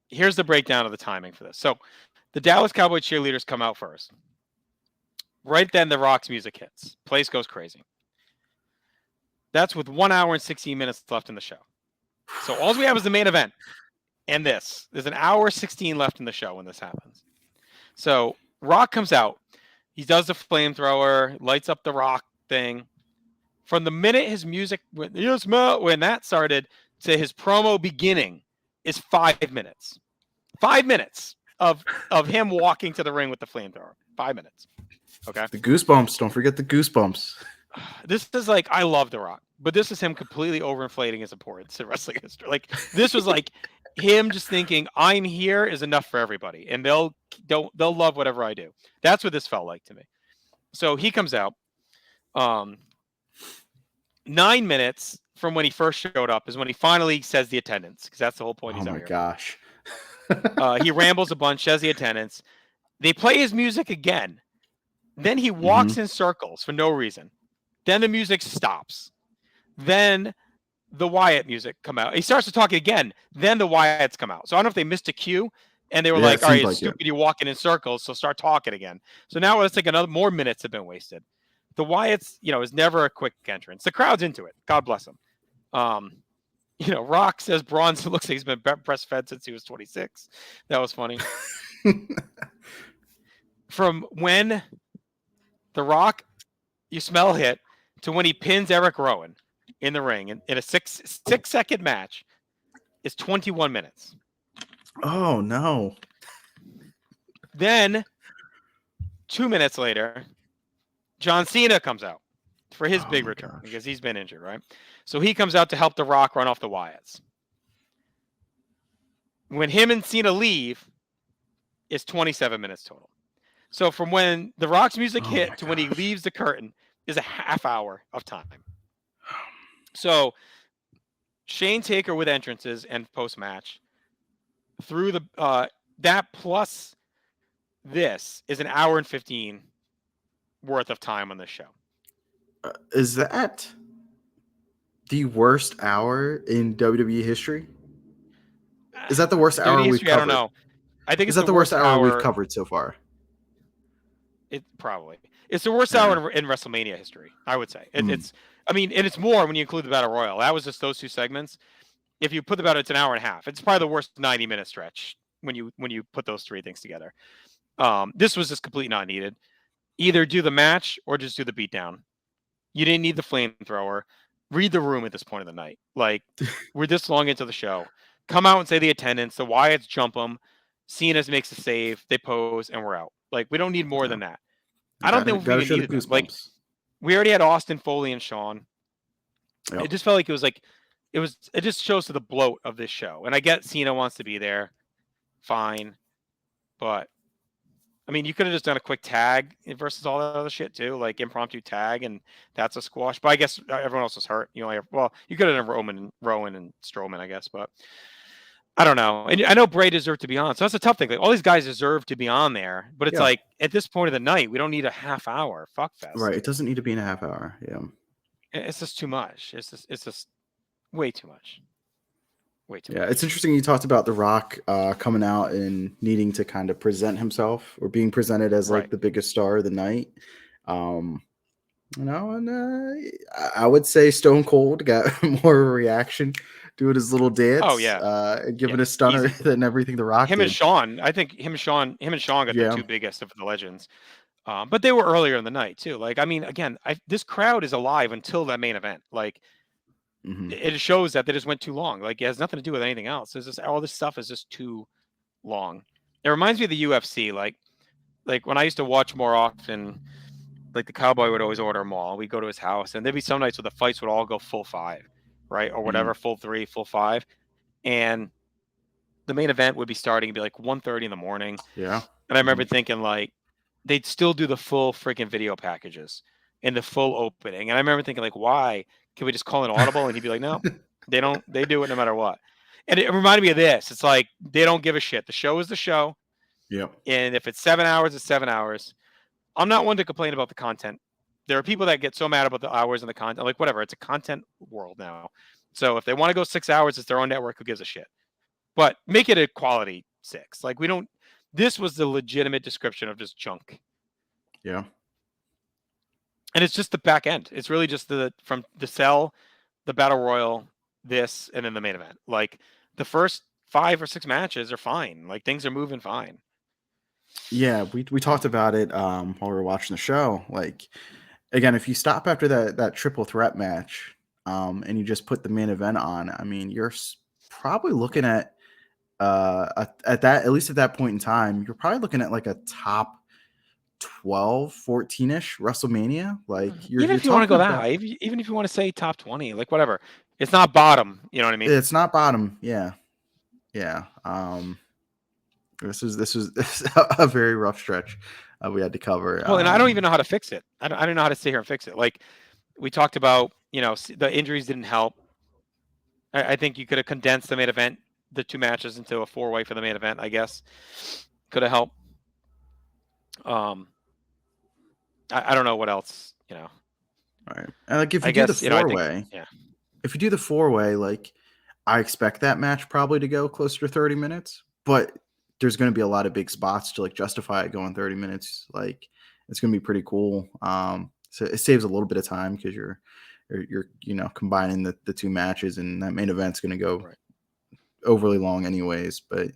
Here's the breakdown of the timing for this. So the Dallas Cowboy cheerleaders come out first. Right then, the Rock's music hits. Place goes crazy. That's with 1 hour and 16 minutes left in the show. So all we have is the main event. And this. There's an hour 16 left in the show when this happens. So Rock comes out. He does the flamethrower, lights up the Rock thing. From the minute his music when that started to his promo beginning is 5 minutes. 5 minutes of him walking to the ring with the flamethrower. 5 minutes. Okay. The goosebumps. Don't forget the goosebumps. This is like, I love The Rock, but this is him completely overinflating his importance in wrestling history. Like, this was like him just thinking, I'm here is enough for everybody, and they'll love whatever I do. That's what this felt like to me. So he comes out. 9 minutes from when he first showed up is when he finally says the attendance, because that's the whole point. He's out here. Gosh. He rambles a bunch, says the attendance. They play his music again. Then he walks in circles for no reason. Then the music stops. Then the Wyatt music come out. He starts to talk again. Then the Wyatts come out. So I don't know if they missed a cue, and they were like, all right, it's stupid, you're walking in circles, so start talking again. So now it's like another more minutes have been wasted. The Wyatts, is never a quick entrance. The crowd's into it. God bless him. Rock says Bronson looks like he's been breastfed since he was 26. That was funny. From when The Rock, you smell hit, to when he pins Eric Rowan in the ring in a 6-second match is 21 minutes. Oh, no. Then 2 minutes later, John Cena comes out for his big return because he's been injured, right? So he comes out to help The Rock run off the Wyatts. When him and Cena leave, it's 27 minutes total. So from when The Rock's music hit to when he leaves the curtain is a half hour of time. So Shane Taker with entrances and post-match through the that plus this is an hour and 15 worth of time on this show. Is that the worst hour in WWE history? Is that the worst hour we've covered? I don't know. I think is that the worst hour we've covered so far? It's the worst hour in WrestleMania history, I would say. It's more when you include the Battle Royal. That was just those two segments. If you put the Battle, it's an hour and a half. It's probably the worst 90-minute stretch when you put those three things together. This was just completely not needed. Either do the match or just do the beatdown. You didn't need the flamethrower. Read the room at this point of the night. Like, we're this long into the show. Come out and say the attendance. The Wyatts jump them. Cena makes a save. They pose, and we're out. Like, we don't need more than that. I don't think we needed this. Like, we already had Austin, Foley, and Shawn. Yep. It just felt like it just shows to the bloat of this show. And I get Cena wants to be there. Fine. But I mean, you could have just done a quick tag versus all that other shit too, like impromptu tag, and that's a squash. But I guess everyone else was hurt. You only have, well, you could have done Rowan and Strowman, I guess, but I don't know. And I know Bray deserved to be on, so that's a tough thing. Like, all these guys deserve to be on there, but it's Yeah. like at this point of the night, we don't need a half hour fuck fest. Right. It doesn't need to be in a half hour. Yeah. It's just too much. It's just way too much. Way too Yeah, much. it's interesting you talked about The Rock coming out and needing to kind of present himself or being presented as like Right. the biggest star of the night. And I would say Stone Cold got more of a reaction doing his little dance. Oh, yeah. And giving a stunner Easy. than everything The Rock Him did. and Sean, I think him and Sean got Yeah. the two biggest of the legends. But they were earlier in the night too. Like, I mean, again, this crowd is alive until that main event. Like, Mhm. it shows that they just went too long. Like, it has nothing to do with anything else. It's just all this stuff is just too long. It reminds me of the UFC. Like when I used to watch more often, like the Cowboy would always order them all. We'd go to his house, and there'd be some nights where the fights would all go full 5, right, or whatever, full 3, full 5, and the main event would be starting to be like 1:30 in the morning. Yeah. And I remember thinking, like, they'd still do the full freaking video packages in the full opening. And I remember thinking, like, why? Can we just call an audible? And he'd be like, no, they don't. They do it no matter what. And it reminded me of this. It's like they don't give a shit. The show is the show. Yep. And if it's 7 hours, it's 7 hours. I'm not one to complain about the content. There are people that get so mad about the hours and the content. Like, whatever. It's a content world now. So if they want to go 6 hours, it's their own network. Who gives a shit? But make it a quality 6. Like, we don't. This was the legitimate description of just junk. Yeah. And it's just the back end. It's really just from the Cell, the Battle Royal, this, and then the main event. Like, the first 5 or 6 matches are fine. Like, things are moving fine. Yeah, we talked about it while we were watching the show. Like, again, if you stop after that triple threat match, and you just put the main event on, I mean, you're probably looking at at least at that point in time, you're probably looking at like a top 12, 14-ish WrestleMania. Like, even if you want to go that high, even if you want to say top 20, like, whatever. It's not bottom, you know what I mean? It's not bottom. Yeah. Yeah. This is a very rough stretch we had to cover. Well, and I don't even know how to fix it. I don't know how to sit here and fix it. Like, we talked about, the injuries didn't help. I think you could have condensed the main event, the 2 matches, into a 4-way for the main event, I guess. Could have helped. I don't know what else, All right. And like, if you do the 4-way, if you do the 4-way, like, I expect that match probably to go closer to 30 minutes, but there's going to be a lot of big spots to like justify it going 30 minutes. Like, it's going to be pretty cool. So it saves a little bit of time because you're combining the 2 matches, and that main event's going to go overly long anyways. But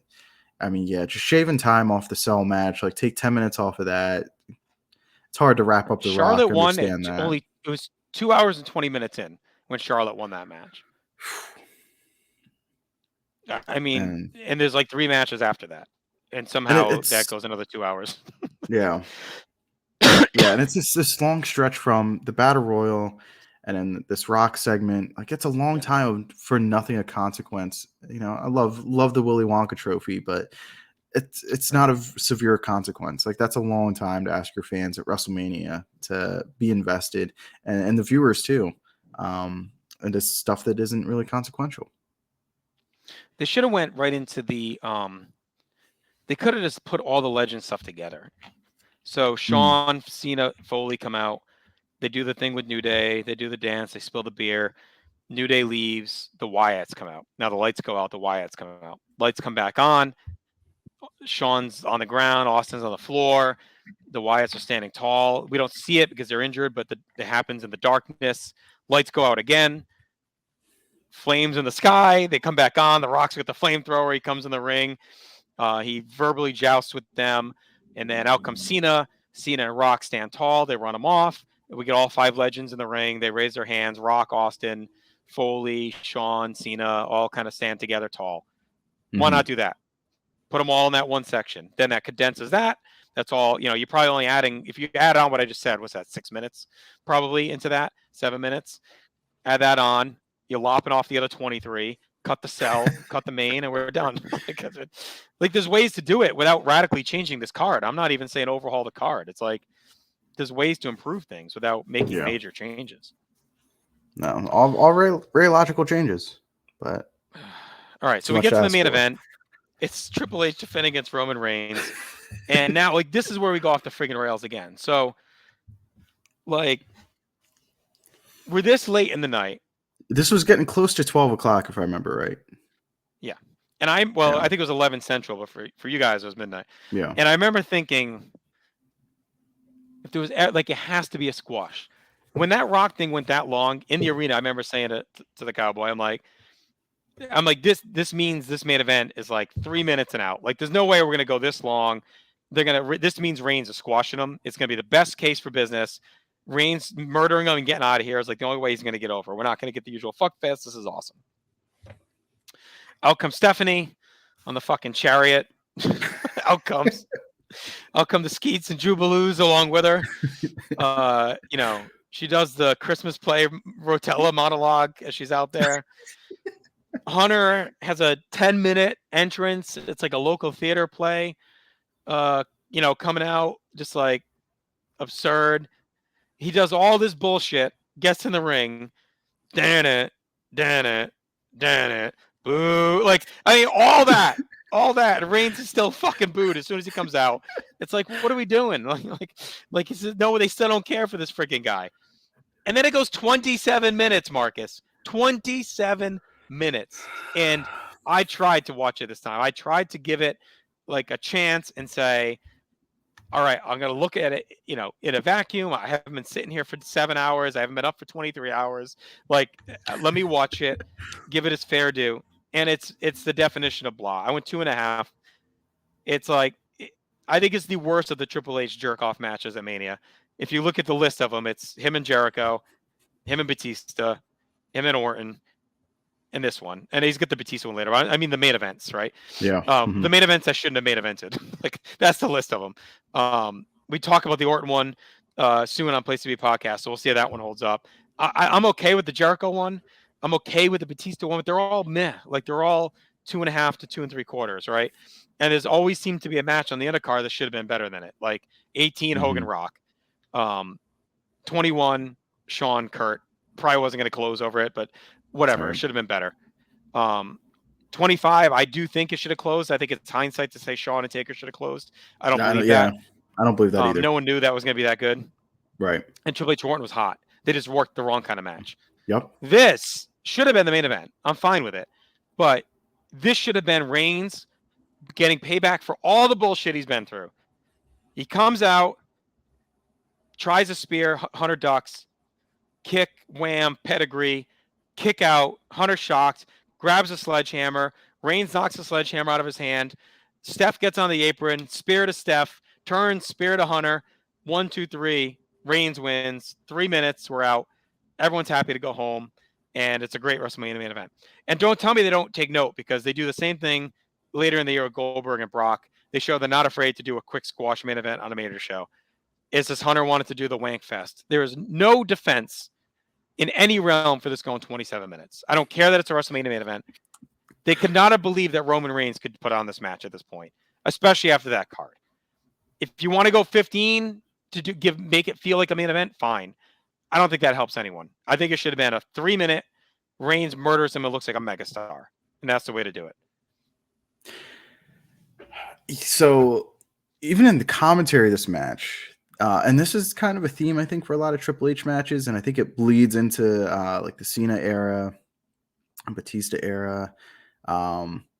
I mean, yeah, just shaving time off the Cell match, like, take 10 minutes off of that. It's hard to wrap up the Charlotte Rock. won it. It was 2 hours and 20 minutes in when Charlotte won that match. I mean, and there's like 3 matches after that, and somehow that goes another 2 hours. Yeah. Yeah, and it's just this long stretch from the Battle Royal and then this Rock segment. Like, it's a long time for nothing of consequence. I love the Willy Wonka trophy, but it's not of severe consequence. Like, that's a long time to ask your fans at WrestleMania to be invested, and the viewers too, and this stuff that isn't really consequential. They should have went right into the they could have just put all the legend stuff together. So Sean, Cena, Foley come out. They do the thing with New Day. They do the dance. They spill the beer. New Day leaves. The Wyatts come out. Now the lights go out. The Wyatts come out. Lights come back on. Sean's on the ground. Austin's on the floor. The Wyatts are standing tall. We don't see it because they're injured, but it happens in the darkness. Lights go out again. Flames in the sky. They come back on. The Rock's got the flamethrower. He comes in the ring. He verbally jousts with them. And then out comes Cena. Cena and Rock stand tall. They run him off. We get all 5 legends in the ring. They raise their hands. Rock, Austin, Foley, Sean, Cena, all kind of stand together tall. Why not do that? Put them all in that one section. Then that condenses that. That's all. You're probably only adding, if you add on what I just said, what's that, 6 minutes probably into that, 7 minutes. Add that on. You're lopping off the other 23. cut the cell, cut the main, and we're done. Like there's ways to do it without radically changing this card. I'm not even saying overhaul the card. It's like there's ways to improve things without making major changes. No, all very logical changes. But all right, so we get to the main event. It's Triple H defending against Roman Reigns. And now, like, this is where we go off the friggin' rails again. So, like, we're this late in the night. This was getting close to 12 o'clock, if I remember right. Yeah. And I think it was 11 Central, but for you guys, it was midnight. Yeah. And I remember thinking, if there was, like, it has to be a squash. When that Rock thing went that long in the arena, I remember saying to the Cowboy, I'm like, this means this main event is like 3 minutes and out. Like, there's no way we're gonna go this long. This means Reigns is squashing them. It's gonna be the best case for business. Reigns murdering him and getting out of here is like the only way he's gonna get over. We're not gonna get the usual fuck fest. This is awesome. Out comes Stephanie on the fucking chariot. out come the Skeets and Jubiloos along with her. She does the Christmas play Rotella monologue as she's out there. Hunter has a 10-minute entrance. It's like a local theater play, coming out just like absurd. He does all this bullshit, gets in the ring, damn it, boo. Like, I mean, all that. Reigns is still fucking booed as soon as he comes out. It's like, what are we doing? Like he says, no, they still don't care for this freaking guy. And then it goes 27 minutes, Marcus. 27 minutes. And I tried to watch it this time. I tried to give it like a chance and say, all right, I'm going to look at it, in a vacuum. I haven't been sitting here for 7 hours. I haven't been up for 23 hours. Like, let me watch it, give it its fair due. And it's the definition of blah. I went 2.5. It's like, I think it's the worst of the Triple H jerk-off matches at Mania. If you look at the list of them, it's him and Jericho, him and Batista, him and Orton, and this one. And he's got the Batista one later. I mean, the main events, right? Yeah. The main events I shouldn't have main evented. Like, that's the list of them. We talk about the Orton one soon on Place to Be podcast, so we'll see how that one holds up. I'm okay with the Jericho one. I'm okay with the Batista one, but they're all meh. Like, they're all 2.5 to 2 3/4, right? And there's always seemed to be a match on the undercard that should have been better than it. Like 18 Hogan Rock, 21 Shawn Kurt. Probably wasn't going to close over it, but whatever. It should have been better. 25, I do think it should have closed. I think it's hindsight to say Shawn and Taker should have closed. I don't believe that. I don't believe that either. No one knew that was going to be that good. Right. And Triple H Orton was hot. They just worked the wrong kind of match. Yep. This should have been the main event. I'm fine with it. But this should have been Reigns getting payback for all the bullshit he's been through. He comes out, tries a spear, Hunter ducks, kick, wham, pedigree, kick out, Hunter shocked, grabs a sledgehammer, Reigns knocks the sledgehammer out of his hand, Steph gets on the apron, spear to Steph, turns, spear to Hunter, 1, 2, 3, Reigns wins, 3 minutes, we're out, everyone's happy to go home, and it's a great WrestleMania main event. And don't tell me they don't take note, because they do the same thing later in the year with Goldberg and Brock. They show they're not afraid to do a quick squash main event on a major show. It's just Hunter wanted to do the wank fest. There is no defense in any realm for this going 27 minutes. I don't care that it's a WrestleMania main event. They could not have believed that Roman Reigns could put on this match at this point, especially after that card. If you want to go 15 to make it feel like a main event, fine. I don't think that helps anyone. I think it should have been a 3-minute Reigns murders him. It looks like a megastar, and that's the way to do it. So even in the commentary of this match, and this is kind of a theme, I think, for a lot of Triple H matches, and I think it bleeds into like the Cena era, Batista era.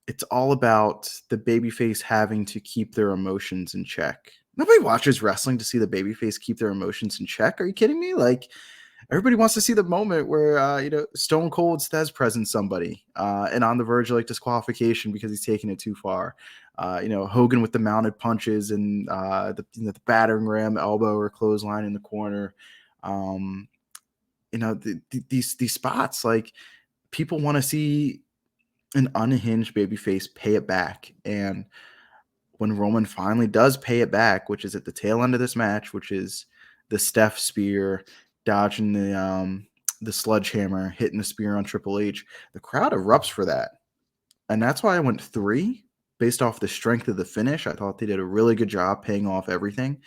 It's all about the babyface having to keep their emotions in check. Nobody watches wrestling to see the babyface keep their emotions in check. Are you kidding me? Like, everybody wants to see the moment where Stone Cold says present somebody and on the verge of like disqualification because he's taking it too far. Hogan with the mounted punches and the battering ram elbow or clothesline in the corner. These spots, like, people want to see an unhinged babyface pay it back. And when Roman finally does pay it back, which is at the tail end of this match, which is the Steph spear, dodging the the sledgehammer, hitting the spear on Triple H. The crowd erupts for that. And that's why I went 3 based off the strength of the finish. I thought they did a really good job paying off everything.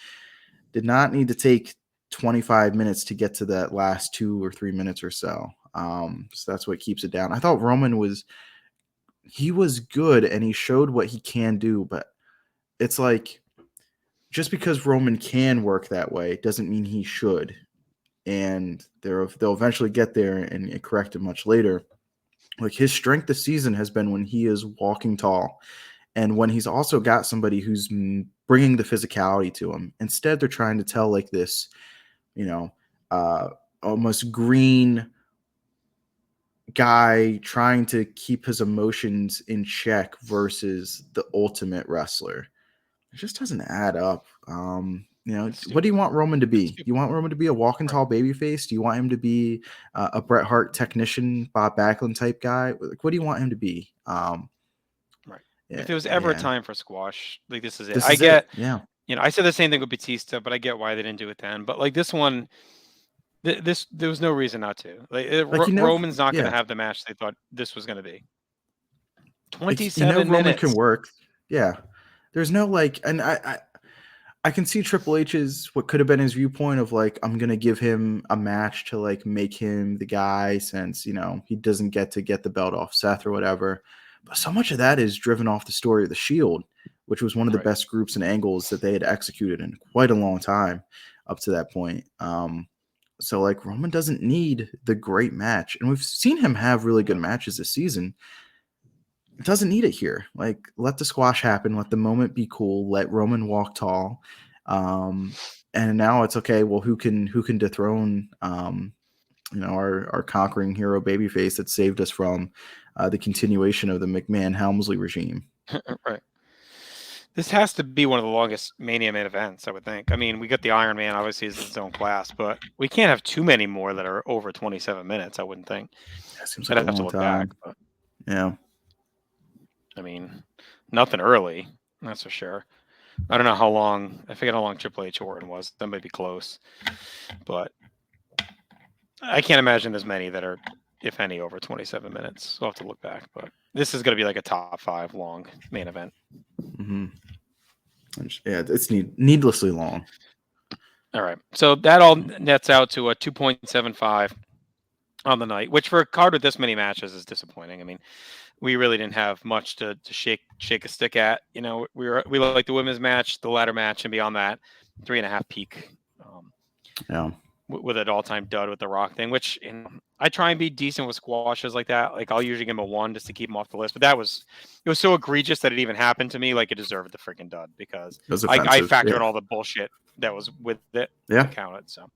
Did not need to take 25 minutes to get to that last 2 or 3 minutes or so. So that's what keeps it down. I thought Roman was good and he showed what he can do, but it's like just because Roman can work that way doesn't mean he should. And they'll eventually get there and correct it much later. Like his strength this season has been when he is walking tall and when he's also got somebody who's bringing the physicality to him. Instead, they're trying to tell like this, almost green guy trying to keep his emotions in check versus the ultimate wrestler. It just doesn't add up. What do you want Roman to be? You want Roman to be a walking tall babyface? Do you want him to be a Bret Hart technician, Bob Backlund type guy? Like, what do you want him to be? Right. If there was ever a time for squash, like this is it. Yeah. I said the same thing with Batista, but I get why they didn't do it then. But like this one, there was no reason not to. Roman's not going to have the match they thought this was going to be. 27 minutes. Roman can work. Yeah. There's no and I can see Triple H's what could have been his viewpoint of like, I'm going to give him a match to like make him the guy since, he doesn't get to get the belt off Seth or whatever. But so much of that is driven off the story of the Shield, which was one of the best groups and angles that they had executed in quite a long time up to that point. So like Roman doesn't need the great match. And we've seen him have really good matches this season. Doesn't need it here. Like, let the squash happen. Let the moment be cool. Let Roman walk tall. And now it's okay. Well, who can dethrone, our conquering hero babyface that saved us from the continuation of the McMahon-Helmsley regime. Right. This has to be one of the longest Mania main events, I would think. I mean, we got the Iron Man, obviously, is its own class, but we can't have too many more that are over 27 minutes, I wouldn't think. That seems like a long time. But... Yeah. I mean, nothing early, that's for sure. I don't know how long. I forget how long Triple H Orton was. That might be close. But I can't imagine there's many that are, if any, over 27 minutes. We'll have to look back. But this is going to be like a top 5 long main event. Mm-hmm. Yeah, it's needlessly long. All right. So that all nets out to a 2.75 on the night, which for a card with this many matches is disappointing. I mean, we really didn't have much to shake a stick at. We like the women's match, the ladder match, and beyond that, 3.5 peak. With an all-time dud with the Rock thing, which I try and be decent with squashes like that. Like I'll usually give him a 1 just to keep him off the list. But it was so egregious that it even happened to me. Like it deserved the freaking dud because I factored in all the bullshit that was with it. Yeah, counted. So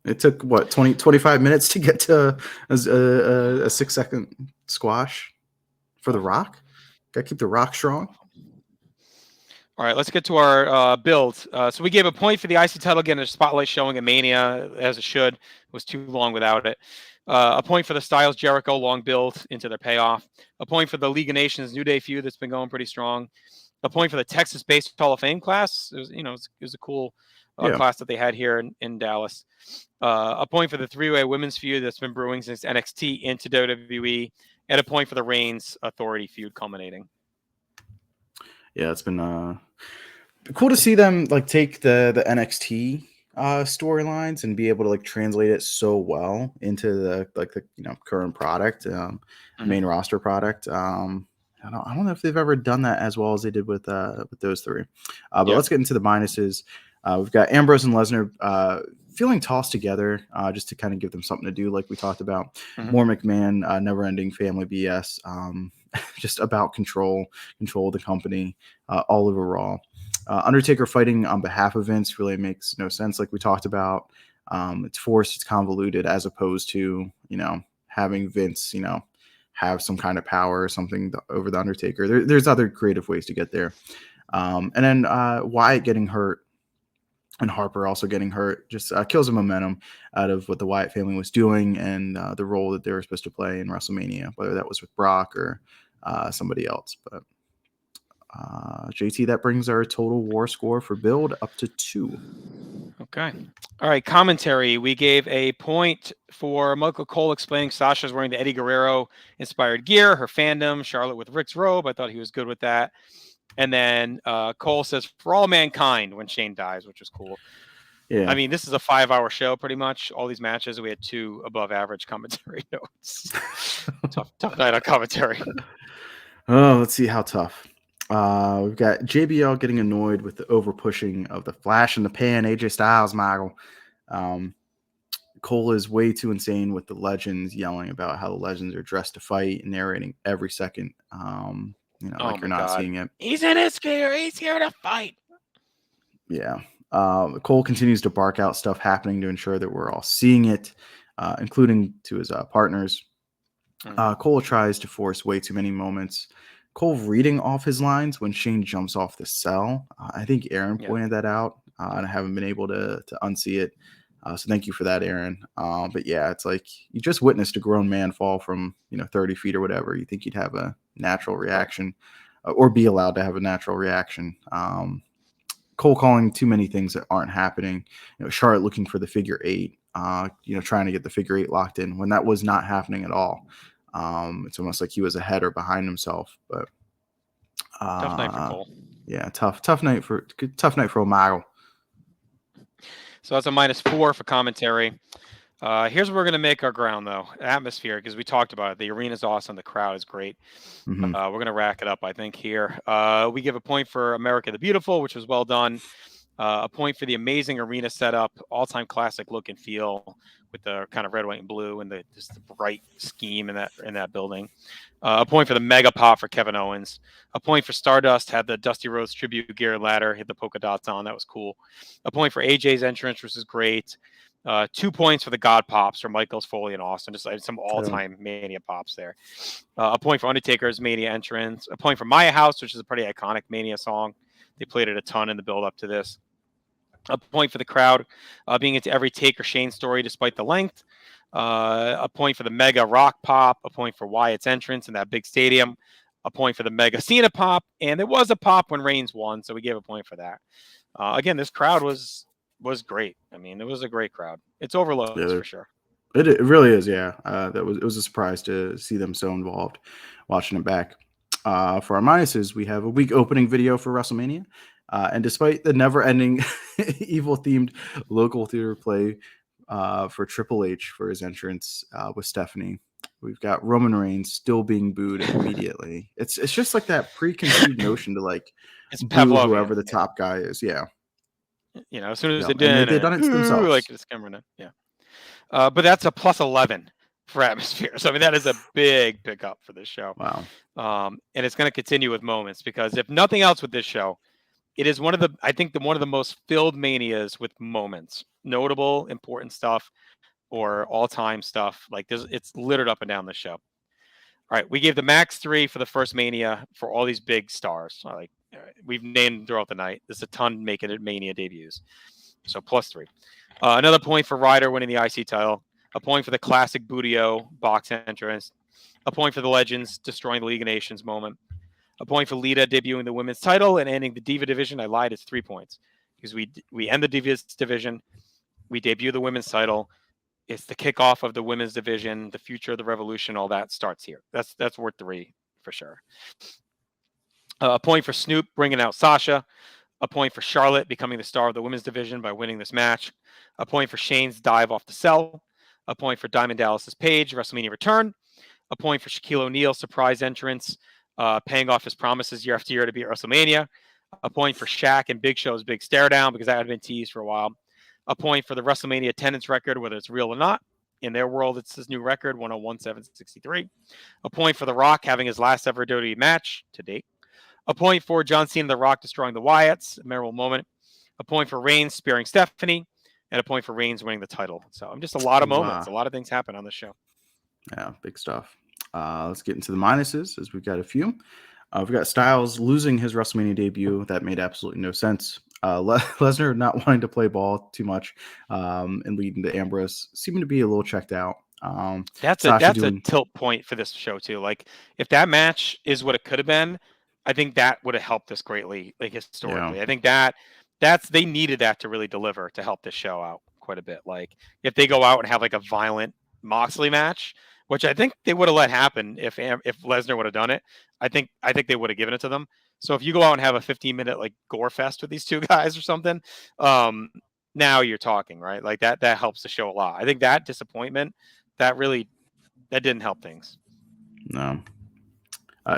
it took 25 minutes to get to a 6-second squash. For the Rock? Got to keep the Rock strong. All right, let's get to our build. So we gave a point for the IC title, getting a spotlight showing at Mania, as it should. It was too long without it. A point for the Styles Jericho long build into their payoff. A point for the League of Nations New Day feud that's been going pretty strong. A point for the Texas-based Hall of Fame class. It was a cool class that they had here in Dallas. A point for the 3-way women's feud that's been brewing since NXT into WWE. And a point for the Reigns Authority feud culminating. Yeah, it's been cool to see them like take the NXT storylines and be able to like translate it so well into the current product, main roster product. I don't know if they've ever done that as well as they did with those 3. But let's get into the minuses. We've got Ambrose and Lesnar feeling tossed together just to kind of give them something to do, like we talked about. More McMahon, never-ending family BS, just about control of the company all over Raw. Undertaker fighting on behalf of Vince really makes no sense, like we talked about. It's forced, it's convoluted, as opposed to having Vince have some kind of power or something over the Undertaker. There's other creative ways to get there. And then Wyatt getting hurt and Harper also getting hurt just kills the momentum out of what the Wyatt family was doing and the role that they were supposed to play in WrestleMania, whether that was with Brock or somebody else. But JT, that brings our total war score for build up to 2. Okay. All right. Commentary. We gave a point for Michael Cole explaining Sasha's wearing the Eddie Guerrero inspired gear, her fandom, Charlotte with Rick's robe. I thought he was good with that. And then Cole says, for all mankind when Shane dies, which is cool. Yeah. I mean, this is a 5-hour show pretty much. All these matches, we had 2 above average commentary notes. tough night on commentary. Oh, let's see how tough. We've got JBL getting annoyed with the over pushing of the flash in the pan, AJ Styles, Michael. Cole is way too insane with the legends yelling about how the legends are dressed to fight and narrating every second. Like you're not seeing it. He's in his gear. He's here to fight. Yeah. Cole continues to bark out stuff happening to ensure that we're all seeing it, including to his partners. Cole tries to force way too many moments. Cole reading off his lines when Shane jumps off the cell. I think Aaron pointed that out, and I haven't been able to unsee it. So thank you for that, Aaron. But yeah, it's like you just witnessed a grown man fall from 30 feet or whatever. You think you'd have a natural reaction, or be allowed to have a natural reaction. Cole calling too many things that aren't happening. Charlotte looking for the figure 8. Trying to get the figure 8 locked in when that was not happening at all. It's almost like he was ahead or behind himself. But tough night for Cole. Yeah, tough night for O'Mara. So that's a -4 for commentary. Here's where we're going to make our ground, though. Atmosphere, because we talked about it. The arena's awesome. The crowd is great. Mm-hmm. We're going to rack it up, I think, here. We give a point for America the Beautiful, which was well done. A point for the amazing arena setup, all-time classic look and feel with the kind of red, white, and blue and the bright scheme in that building. A point for the mega pop for Kevin Owens. A point for Stardust, had the Dusty Rhodes tribute gear ladder, hit the polka dots on. That was cool. A point for AJ's entrance, which is great. 2 points for the God pops for Michaels, Foley, and Austin. Just like some all-time Mania pops there. A point for Undertaker's Mania entrance. A point for Maya House, which is a pretty iconic Mania song. They played it a ton in the build-up to this. A point for the crowd being into every Taker Shane story despite the length. A point for the mega rock pop. A point for Wyatt's entrance in that big stadium. A point for the mega Cena pop. And there was a pop when Reigns won, so we gave a point for that. Again, this crowd was great. I mean, it was a great crowd. It's overlooked for sure. It really is, yeah. It was a surprise to see them so involved watching it back. For our minuses, we have a weak opening video for WrestleMania. And despite the never-ending evil-themed local theater play for Triple H for his entrance with Stephanie, we've got Roman Reigns still being booed immediately. It's just like that preconceived notion to it's boo Pavlovian, whoever the top guy is. Yeah. As soon as they've done it to themselves. Like this camera, yeah. But that's a +11 for atmosphere. So I mean, that is a big pickup for this show. Wow. And it's going to continue with moments because if nothing else with this show, it is one of the most filled Manias with moments, notable, important stuff, or all-time stuff. Like it's littered up and down the show. All right, we gave the max 3 for the first Mania for all these big stars. We've named throughout the night. There's a ton making it Mania debuts, so +3. Another point for Ryder winning the IC title. A point for the classic Budio box entrance. A point for the Legends destroying the League of Nations moment. A point for Lita debuting the women's title and ending the Diva division. I lied. It's 3 points because we end the Divas division. We debut the women's title. It's the kickoff of the women's division. The future of the revolution. All that starts here. That's worth 3 for sure. A point for Snoop bringing out Sasha. A point for Charlotte becoming the star of the women's division by winning this match. A point for Shane's dive off the cell. A point for Diamond Dallas's Page WrestleMania return. A point for Shaquille O'Neal's surprise entrance. Paying off his promises year after year to be at WrestleMania. A point for Shaq and Big Show's big stare down because that had been teased for a while. A point for the WrestleMania attendance record, whether it's real or not. In their world, it's his new record, 101.763. A point for The Rock having his last ever WWE match to date. A point for John Cena and The Rock destroying the Wyatts, a memorable moment. A point for Reigns sparing Stephanie. And a point for Reigns winning the title. So just a lot of moments. A lot of things happen on the show. Yeah, big stuff. Let's get into the minuses as we've got a few. We've got Styles losing his WrestleMania debut. That made absolutely no sense. Lesnar not wanting to play ball too much and leading to Ambrose seeming to be a little checked out. That's a tilt point for this show too. Like if that match is what it could have been, I think that would have helped us greatly, like historically. Yeah. I think they needed that to really deliver to help this show out quite a bit. Like if they go out and have like a violent Moxley match, which I think they would have let happen if Lesnar would have done it. I think they would have given it to them. So if you go out and have a 15-minute like gore fest with these two guys or something, now you're talking, right? Like that helps the show a lot. I think that disappointment that didn't help things. No.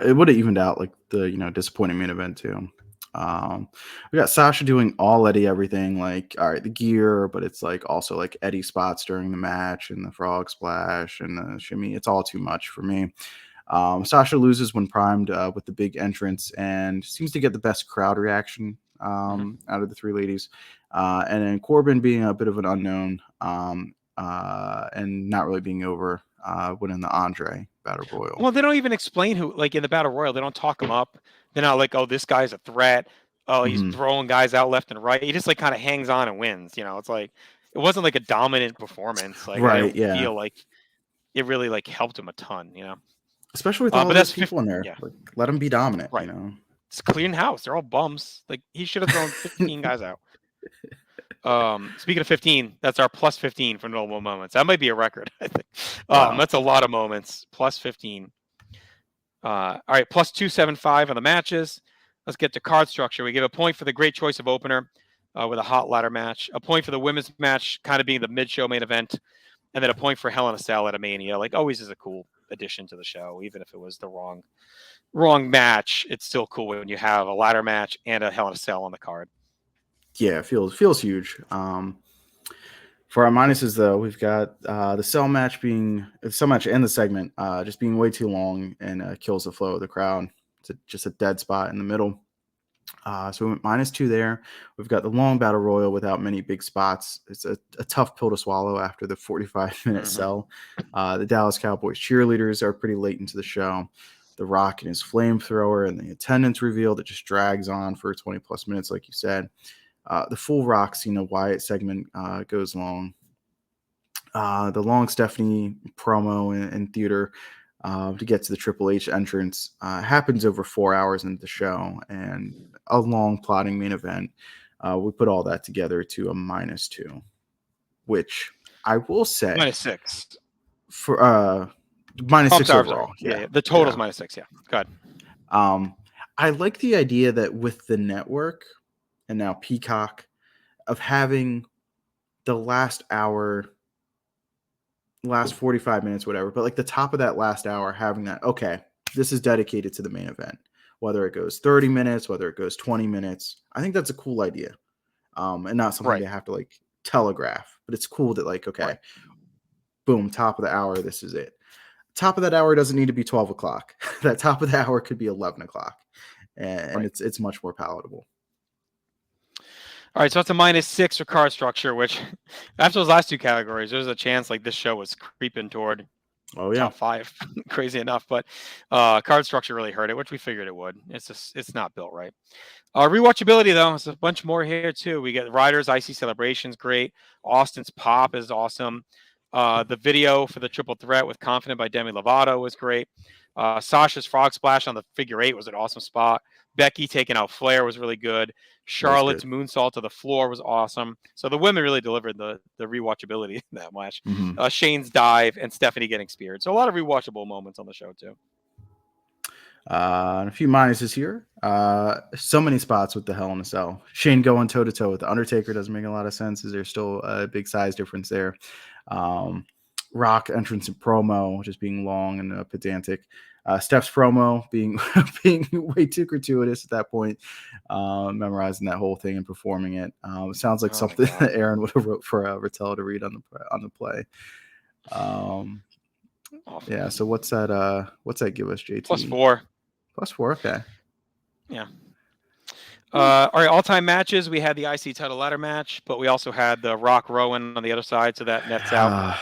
It would have evened out like the disappointing main event too. We got Sasha doing all Eddie everything, like all right, the gear, but it's like also like Eddie spots during the match and the frog splash and the shimmy. It's all too much for me. Sasha loses when primed with the big entrance and seems to get the best crowd reaction out of the three ladies. And then Corbin being a bit of an unknown and not really being over winning the Andre Battle Royal. Well, they don't even explain who, like in the Battle Royal, they don't talk him up. They're not like, oh, this guy's a threat. Oh, he's throwing guys out left and right. He just like kind of hangs on and wins. It's like it wasn't like a dominant performance. Like I don't feel like it really like helped him a ton. Especially with all those people in there. Yeah. Like, let him be dominant. Right. It's clean house. They're all bums. Like he should have thrown 15 guys out. Speaking of 15, that's our plus 15 for notable moments. That might be a record, I think. Wow. That's a lot of moments. Plus 15. All right, plus 275 on the matches. Let's get to card structure. We give a point for the great choice of opener with a hot ladder match, a point for the women's match kind of being the mid-show main event, and then a point for Hell in a Cell at a Mania. Like always is a cool addition to the show, even if it was the wrong match. It's still cool when you have a ladder match and a Hell in a Cell on the card. Yeah, it feels huge. For our minuses, though, we've got the cell match and the segment just being way too long and kills the flow of the crowd. It's just a dead spot in the middle. So we went -2 there. We've got the long battle royal without many big spots. It's a tough pill to swallow after the 45-minute cell. The Dallas Cowboys cheerleaders are pretty late into the show. The Rock and his flamethrower and the attendance reveal that just drags on for 20 plus minutes, like you said. The full Rock Cena Wyatt segment goes long. The long Stephanie promo in theater to get to the Triple H entrance happens over 4 hours into the show, and a long plotting main event. We put all that together to a -2, which I will say -6 for -6 overall. Yeah, the total's -6. Yeah, go ahead. I like the idea that with the network and now Peacock of having the last hour, last 45 minutes, whatever, but like the top of that last hour, having that, okay, this is dedicated to the main event, whether it goes 30 minutes, whether it goes 20 minutes. I think that's a cool idea. And not something they have to like telegraph, but it's cool that like, okay, boom, top of the hour, this is it. Top of that hour doesn't need to be 12 o'clock. That top of the hour could be 11 o'clock. And it's much more palatable. All right, so that's a -6 for card structure, which after those last two categories, there's a chance like this show was creeping toward top 5, crazy enough. But card structure really hurt it, which we figured it would. It's not built right. Rewatchability, though, it's a bunch more here, too. We get Ryder's Icy Celebrations, great. Austin's Pop is awesome. The video for the triple threat with Confident by Demi Lovato was great. Sasha's Frog Splash on the figure 8 was an awesome spot. Becky taking out Flair was really good. Charlotte's moonsault to the floor was awesome. So the women really delivered the rewatchability in that match. Shane's dive and Stephanie getting speared. So a lot of rewatchable moments on the show too. And a few minuses here. So many spots with the Hell in a Cell. Shane going toe to toe with the Undertaker doesn't make a lot of sense. Is there still a big size difference there? Rock entrance and promo just being long and pedantic. Steph's promo being way too gratuitous at that point, memorizing that whole thing and performing it. It sounds like something that Aaron would have wrote for Ratella to read on the play. Yeah. So what's that give us, JT? +4. +4. Okay. Yeah. All right. All-time matches. We had the IC title ladder match, but we also had the Rock Rowan on the other side, so that nets out.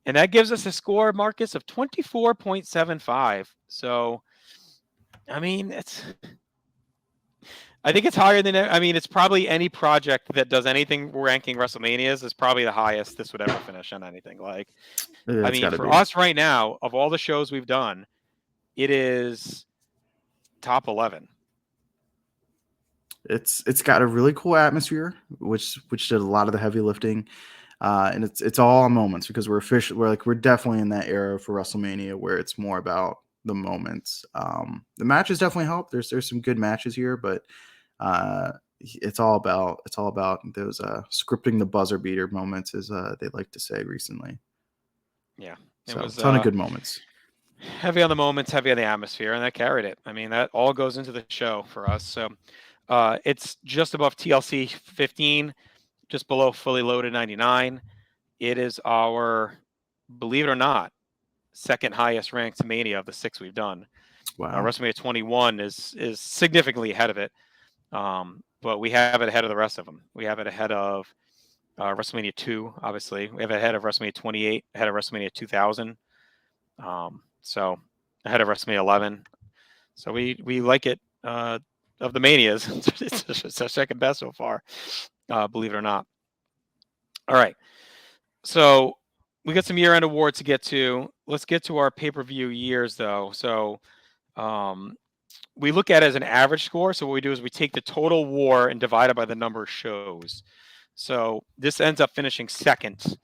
And that gives us a score, Marcus, of 24.75. So, I mean, I think it's higher than. I mean, it's probably any project that does anything ranking WrestleManias is probably the highest this would ever finish on anything. Like, I mean, for us right now, of all the shows we've done, it is top 11. It's got a really cool atmosphere, which did a lot of the heavy lifting, and it's all on moments because we're definitely in that era for WrestleMania where it's more about the moments. The matches definitely help. There's some good matches here, but it's all about those scripting the buzzer beater moments, as they like to say recently. Yeah, so a ton of good moments. Heavy on the moments, heavy on the atmosphere, and that carried it. I mean, that all goes into the show for us. So it's just above TLC 15, just below fully loaded 99. It is our, believe it or not, second highest ranked Mania of the 6 we've done. Wow. WrestleMania 21 is significantly ahead of it, but we have it ahead of the rest of them. We have it ahead of WrestleMania 2, obviously. We have it ahead of WrestleMania 28, ahead of WrestleMania 2000. So ahead of WrestleMania 11. So we like it of the Manias. It's our second best so far, believe it or not. All right. So we got some year-end awards to get to. Let's get to our pay-per-view years, though. So we look at it as an average score. So what we do is we take the total WAR and divide it by the number of shows. So this ends up finishing second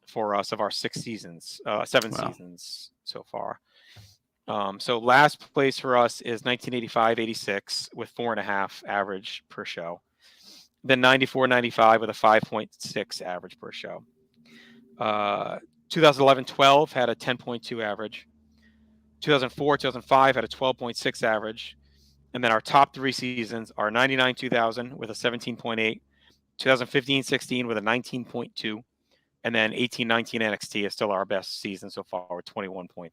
for us of our 6 seasons, 7 seasons so far. So last place for us is 1985-86 with 4.5 average per show. Then 94-95 with a 5.6 average per show. 2011-12 had a 10.2 average. 2004-2005 had a 12.6 average. And then our top 3 seasons are 99-2000 with a 17.8, 2015-16 with a 19.2, and then 18-19 NXT is still our best season so far with 21.3.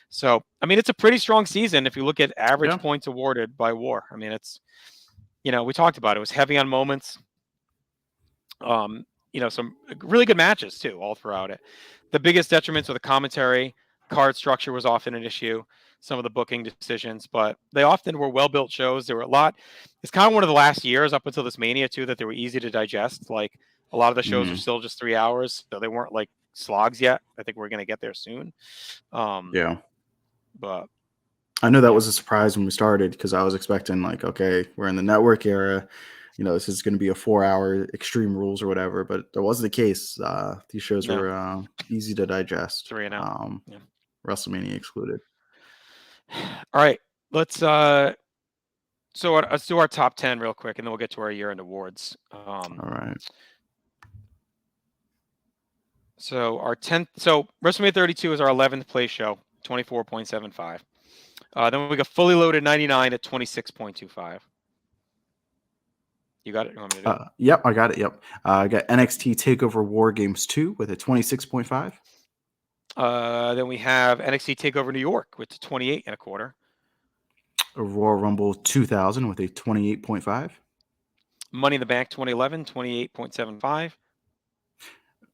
So, I mean, it's a pretty strong season if you look at average points awarded by WAR. I mean, it's, we talked about it. It was heavy on moments. Some really good matches too, all throughout it. The biggest detriments were the commentary. Card structure was often an issue. Some of the booking decisions, but they often were well-built shows. There were a lot. It's kind of one of the last years up until this Mania too that they were easy to digest. Like a lot of the shows are still just 3 hours, so they weren't like slogs yet. I think we're going to get there soon. But I know that was a surprise when we started because I was expecting like, okay, we're in the network era. This is going to be a 4-hour Extreme Rules or whatever, but that wasn't the case. These shows were easy to digest. 3 and out. WrestleMania excluded. All right, let's let's do our top 10 real quick, and then we'll get to our year-end awards. All right. So our 10th. So WrestleMania 32 is our 11th place show, 24.75. Then we got fully loaded 99 at 26.25. You got it? You want me to do it? Yep, I got it. Yep. I got NXT TakeOver War Games 2 with a 26.5. Then we have NXT TakeOver New York with 28.25. Royal Rumble 2000 with a 28.5. Money in the Bank 2011, 28.75.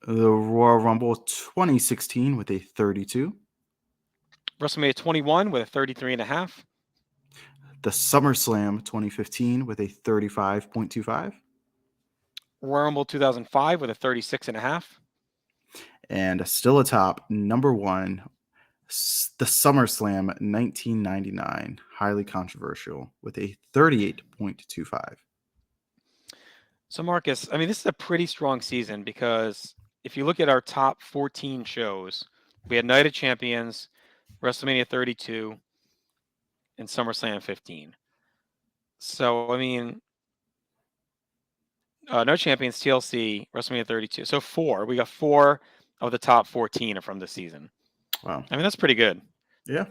The Royal Rumble 2016 with a 32. WrestleMania 21 with a 33.5. The SummerSlam 2015 with a 35.25. Royal Rumble 2005 with a 36.5. And still atop, number 1, the SummerSlam 1999, highly controversial, with a 38.25. So, Marcus, I mean, this is a pretty strong season because if you look at our top 14 shows, we had Night of Champions, WrestleMania 32, and SummerSlam 15. So, I mean, No Champions, TLC, WrestleMania 32. So 4. We got 4 of the top 14 are from this season. Wow. I mean, that's pretty good. Yeah.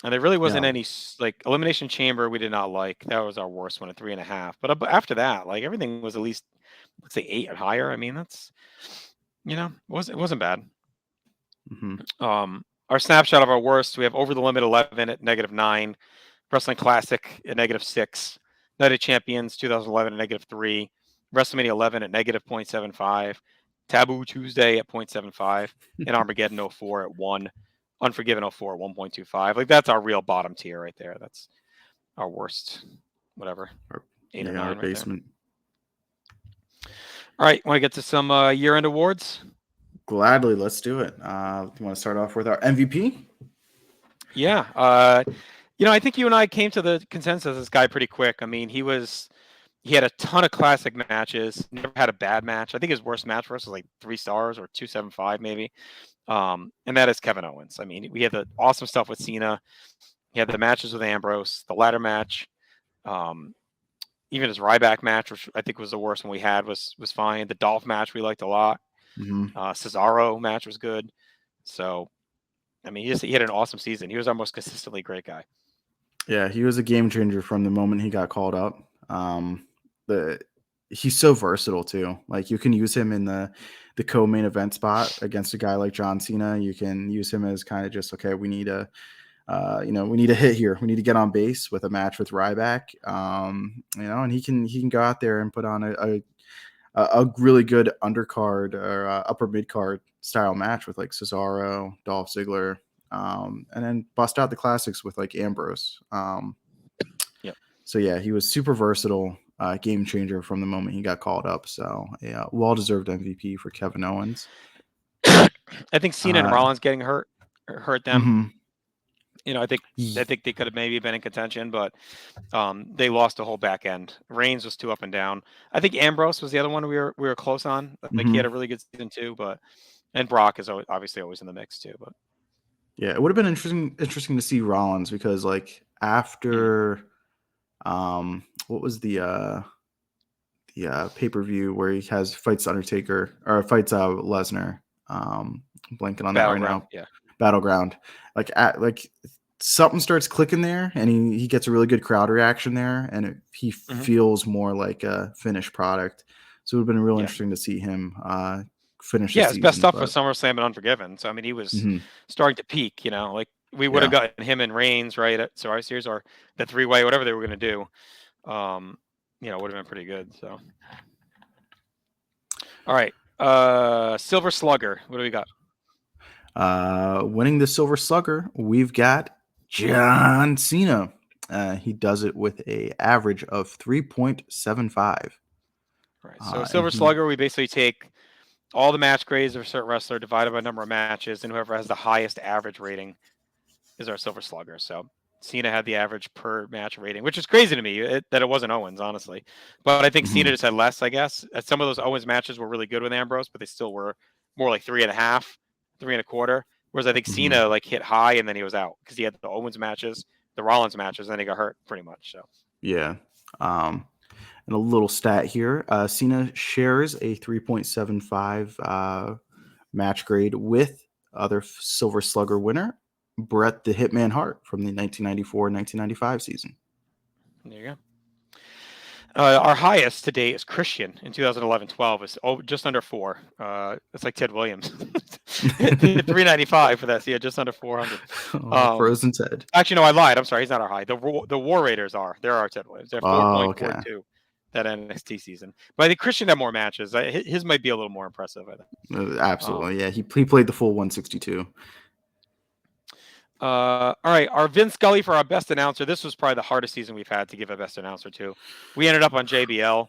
And there really wasn't any, like, Elimination Chamber we did not like. That was our worst one at 3.5. But after that, like, everything was at least, let's say, 8 or higher. I mean, that's, it wasn't bad. Mm-hmm. Our snapshot of our worst, we have Over the Limit 11 at -9. Wrestling Classic at -6. Night of Champions 2011 at -3. WrestleMania 11 at -0.75. Taboo Tuesday at 0.75. And Armageddon 04 at 1. Unforgiven 04 at 1.25. Like, that's our real bottom tier right there. That's our worst, whatever. 8 or 9 right basement. There. All right, want to get to some year-end awards? Gladly, let's do it. You want to start off with our MVP? Yeah. I think you and I came to the consensus of this guy pretty quick. I mean, he had a ton of classic matches. Never had a bad match. I think his worst match for us was like 3 stars or 275 maybe. And that is Kevin Owens. I mean, we had the awesome stuff with Cena. He had the matches with Ambrose, the ladder match. Even his Ryback match, which I think was the worst one we had, was fine. The Dolph match we liked a lot. Cesaro match was good. So, I mean, he had an awesome season. He was our most consistently great guy. Yeah, he was a game changer from the moment he got called up. He's so versatile too. Like you can use him in the co-main event spot against a guy like John Cena. You can use him as kind of just we need a we need a hit here. We need to get on base with a match with Ryback. And he can go out there and put on a really good undercard or upper mid card style match with like Cesaro, Dolph Ziggler, and then bust out the classics with like Ambrose. So yeah, he was super versatile, game changer from the moment he got called up. So yeah, well-deserved MVP for Kevin Owens. I think Cena and Rollins getting hurt them. Mm-hmm. I think they could have maybe been in contention, but they lost the whole back end. Reigns was too up and down. I think Ambrose was the other one we were close on. I think he had a really good season too, and Brock is obviously always in the mix too. But yeah, it would have been interesting to see Rollins because like after. What was the pay-per-view where he fights Undertaker or fights Lesnar? Blanking on that right now. Yeah. Battleground. Like something starts clicking there, and he gets a really good crowd reaction there, and he feels more like a finished product. So it would have been real interesting to see him finish. Yeah, his best stuff was SummerSlam and Unforgiven. So I mean, he was starting to peak. Like we would have gotten him and Reigns right at Survivor Series or the 3-way, whatever they were going to do. Would have been pretty good. So, all right, Silver Slugger. What do we got? Winning the Silver Slugger, we've got John Cena. He does it with a average of 3.75. Right. So Silver Slugger, we basically take all the match grades of a certain wrestler divided by number of matches, and whoever has the highest average rating is our Silver Slugger. So Cena had the average per match rating, which is crazy to me that it wasn't Owens, honestly. But I think Cena just had less, I guess. Some of those Owens matches were really good with Ambrose, but they still were more like 3.5, 3.25. Whereas I think Cena hit high and then he was out because he had the Owens matches, the Rollins matches, and then he got hurt pretty much. So yeah. And a little stat here: Cena shares a 3.75 match grade with other Silver Slugger winner Bret the Hitman Hart from the 1994-1995 season. There you go. Our highest to date is Christian in 2011-12. It's just under 4. It's like Ted Williams. 395 for that. So yeah, just under 400. Frozen Ted. Actually, no, I lied. I'm sorry. He's not our high. The War Raiders are. They're our Ted Williams. They're 4.42 that NXT season. But I think Christian had more matches. His might be a little more impressive, I think. Absolutely. Yeah, he played the full 162. All right, our Vin Scully for our best announcer. This was probably the hardest season we've had to give a best announcer to. We ended up on JBL.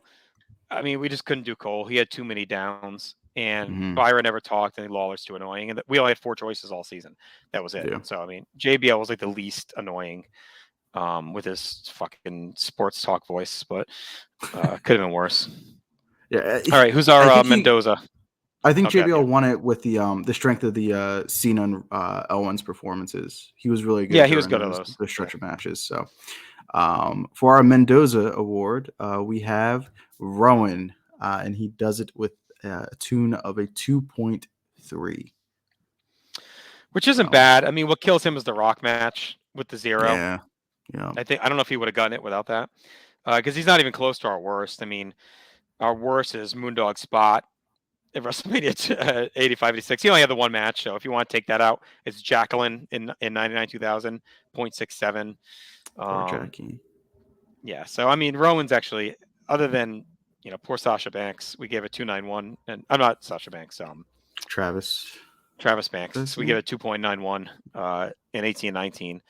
I mean, we just couldn't do Cole. He had too many downs, and Byron never talked, and Lawler's too annoying. And we only had 4 choices all season. That was it. Yeah. So I mean, JBL was like the least annoying, with his fucking sports talk voice, but could have been worse. Yeah. All right, who's our Mendoza? I think JBL won it with the strength of the Cena and Owens performances. He was really good. Yeah, he was good at those. The stretch of matches. So for our Mendoza award, we have Rowan, and he does it with a tune of a 2.3. Which isn't bad. I mean, what kills him is the Rock match with the 0. Yeah. I don't know if he would have gotten it without that. Because he's not even close to our worst. I mean, our worst is Moondog Spot at WrestleMania 85-86. He only had the one match, so if you want to take that out, it's Jacqueline in 99-2000, 0.67. Jackie. Yeah, so I mean, Rowan's actually, other than poor Sasha Banks, we gave it 291, and I'm not Sasha Banks. Travis Banks. We give it 2.91 in 18-19.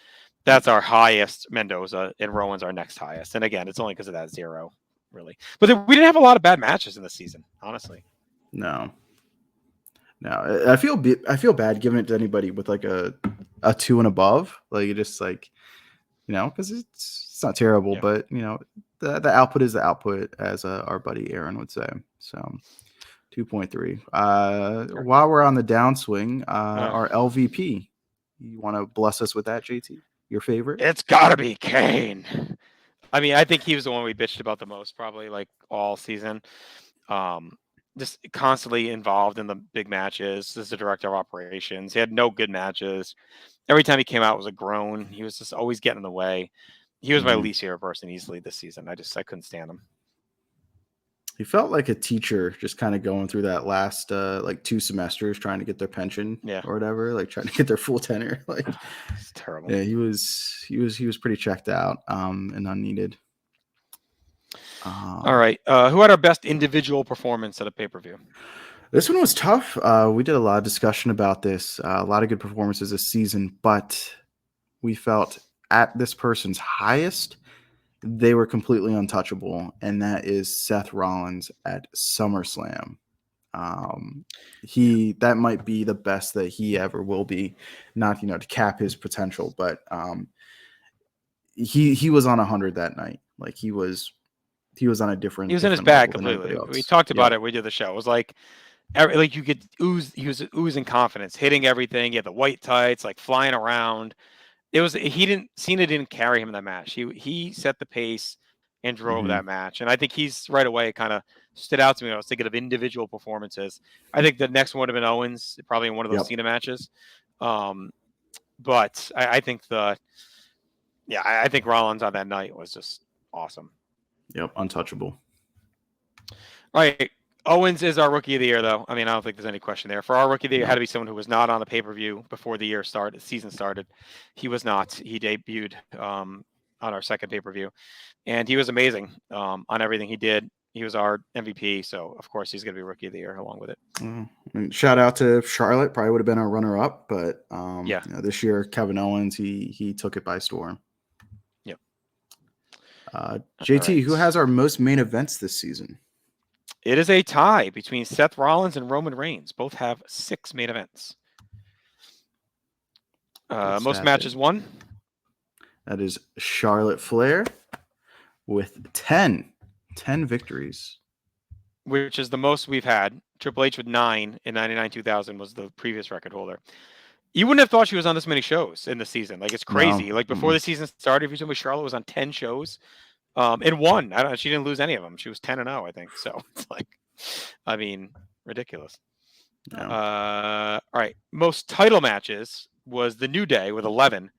That's our highest Mendoza, and Rowan's our next highest. And again, it's only because of that 0, really. But we didn't have a lot of bad matches in this season, honestly. No. I feel bad giving it to anybody with like a 2 and above. Like, it just like because it's not terrible, Yeah. but the output is the output, as our buddy Aaron would say. So 2.3. While we're on the downswing, our LVP, you want to bless us with that, JT? Your favorite? It's got to be Kane. I mean, I think he was the one we bitched about the most, probably like all season. Just constantly involved in the big matches. As the director of operations, he had no good matches. Every time he came out was a groan. He was just always getting in the way. He was my least favorite person easily this season. I couldn't stand him. He felt like a teacher just kind of going through that last like 2 semesters trying to get their pension or whatever, like trying to get their full tenure. Like it's terrible. Yeah, he was pretty checked out and unneeded. All right. Who had our best individual performance at a pay-per-view? This one was tough. We did a lot of discussion about this. A lot of good performances this season, but we felt at this person's highest, they were completely untouchable, and that is Seth Rollins at SummerSlam. That might be the best that he ever will be, not to cap his potential, but he was on 100 that night. Like he was on a different. He was in his bag completely. We talked about it. We did the show. It was like you could ooze. He was oozing confidence, hitting everything. He had the white tights, like flying around. Cena didn't carry him in that match. He set the pace and drove that match. And I think he's right away kind of stood out to me. I was thinking of individual performances. I think the next one would have been Owens, probably in one of those Cena matches. But I think I think Rollins on that night was just awesome. Yep, untouchable. All right. Owens is our rookie of the year, though. I mean, I don't think there's any question there. For our rookie of the year, it had to be someone who was not on the pay-per-view before the season started. He was not. He debuted on our second pay-per-view, and he was amazing on everything he did. He was our MVP, so of course he's going to be rookie of the year along with it. And shout out to Charlotte. Probably would have been our runner-up, but this year Kevin Owens he took it by storm. Yep. JT, who has our most main events this season? It is a tie between Seth Rollins and Roman Reigns. Both have 6 main events. Most matches won. That is Charlotte Flair with 10 victories. Which is the most we've had. Triple H with 9 in 99-2000 was the previous record holder. You wouldn't have thought she was on this many shows in the season. Like, it's crazy. No. Like, before the season started, if you told me Charlotte was on 10 shows, and won. She didn't lose any of them. She was 10-0, I think. So it's like, I mean, ridiculous. No. All right. Most title matches was the New Day with 11.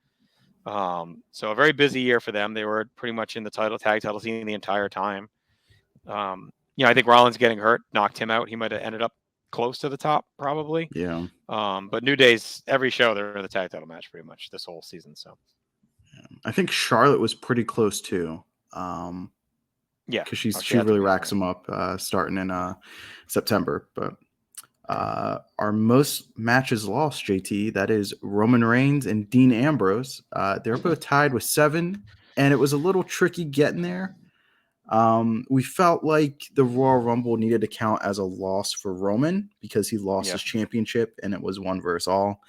So a very busy year for them. They were pretty much in the tag title scene the entire time. I think Rollins getting hurt knocked him out. He might have ended up close to the top, probably. Yeah. But New Day's every show they're in the tag title match pretty much this whole season. So I think Charlotte was pretty close too. Because she really racks them up starting in September. But our most matches lost, JT, that is Roman Reigns and Dean Ambrose. They're both tied with 7, and it was a little tricky getting there. We felt like the Royal Rumble needed to count as a loss for Roman because he lost his championship, and it was 1 versus all.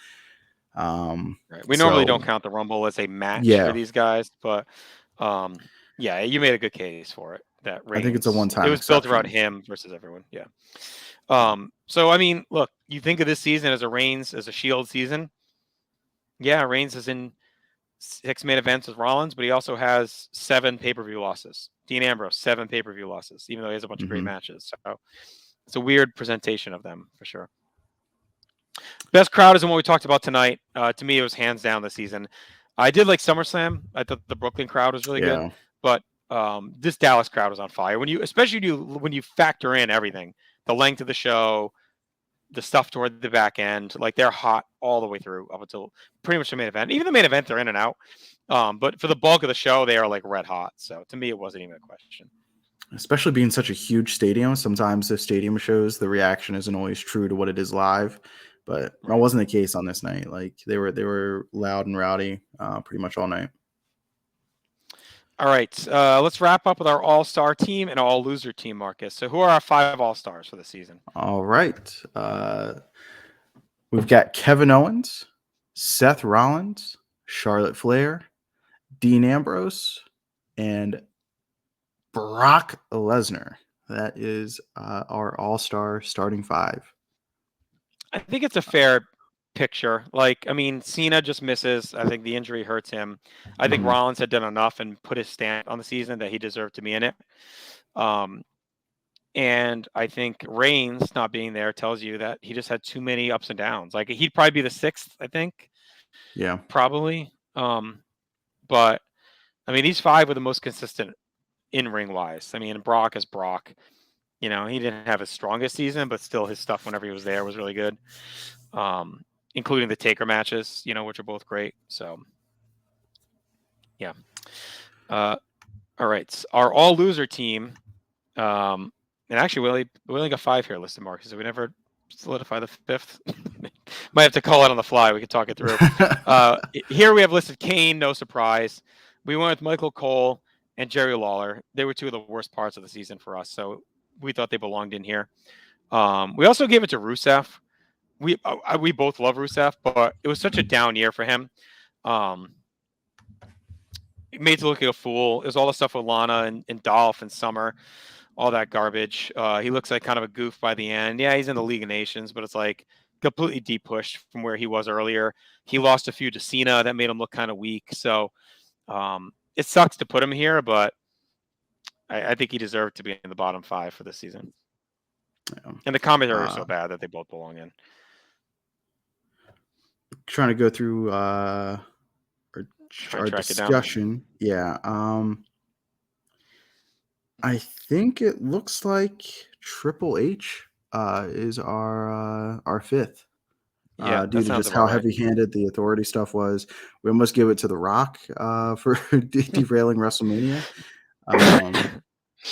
Right. We normally don't count the Rumble as a match for these guys, but you made a good case for it. That Reigns, I think it's a one-time. It was built around him versus everyone. Yeah. So I mean, look, you think of this season as a Shield season. Yeah, Reigns is in 6 main events with Rollins, but he also has 7 pay-per-view losses. Dean Ambrose, 7 pay-per-view losses, even though he has a bunch of great matches. So it's a weird presentation of them for sure. Best crowd is the one we talked about tonight. To me, it was hands down this season. I did like SummerSlam. I thought the Brooklyn crowd was really good, but this Dallas crowd was on fire. When you factor in everything, the length of the show, the stuff toward the back end, like they're hot all the way through up until pretty much the main event. Even the main event, they're in and out. But for the bulk of the show, they are like red hot. So to me, it wasn't even a question. Especially being such a huge stadium, sometimes the stadium shows the reaction isn't always true to what it is live. But that wasn't the case on this night. Like they were loud and rowdy pretty much all night. All right, let's wrap up with our all-star team and all-loser team, Marcus. So who are our 5 all-stars for the season? All right. We've got Kevin Owens, Seth Rollins, Charlotte Flair, Dean Ambrose, and Brock Lesnar. That is our all-star starting 5. I think it's a fair picture. Like, I mean, Cena just misses. I think the injury hurts him. I think Mhm. Rollins had done enough and put his stamp on the season that he deserved to be in it. And I think Reigns not being there tells you that he just had too many ups and downs. Like, he'd probably be the 6th, I think, Yeah. probably. But I mean, these 5 were the most consistent in ring wise. I mean, Brock is Brock. You know, he didn't have his strongest season, but still his stuff whenever he was there was really good. Including the Taker matches, you know, which are both great. So, yeah. All right. Our all loser team. And actually, we only got 5 here listed, Marcus. So we never solidify the 5th. Might have to call it on the fly. We could talk it through. Here we have listed Kane, no surprise. We went with Michael Cole and Jerry Lawler. They were 2 of the worst parts of the season for us. So we thought they belonged in here. We also gave it to Rusev. We both love Rusev, but it was such a down year for him. It made to look like a fool. It was all the stuff with Lana and Dolph and Summer, all that garbage. He looks like kind of a goof by the end. Yeah, he's in the League of Nations, but it's like completely deep pushed from where he was earlier. He lost a few to Cena. That made him look kind of weak. So it sucks to put him here, but I think he deserved to be in the bottom 5 for this season. Yeah. And the commentary is so bad that they both belong in. Trying to go through our discussion. Yeah. I think it looks like Triple H is our 5th. Yeah, due to just how heavy-handed the authority stuff was. We almost give it to The Rock for derailing WrestleMania.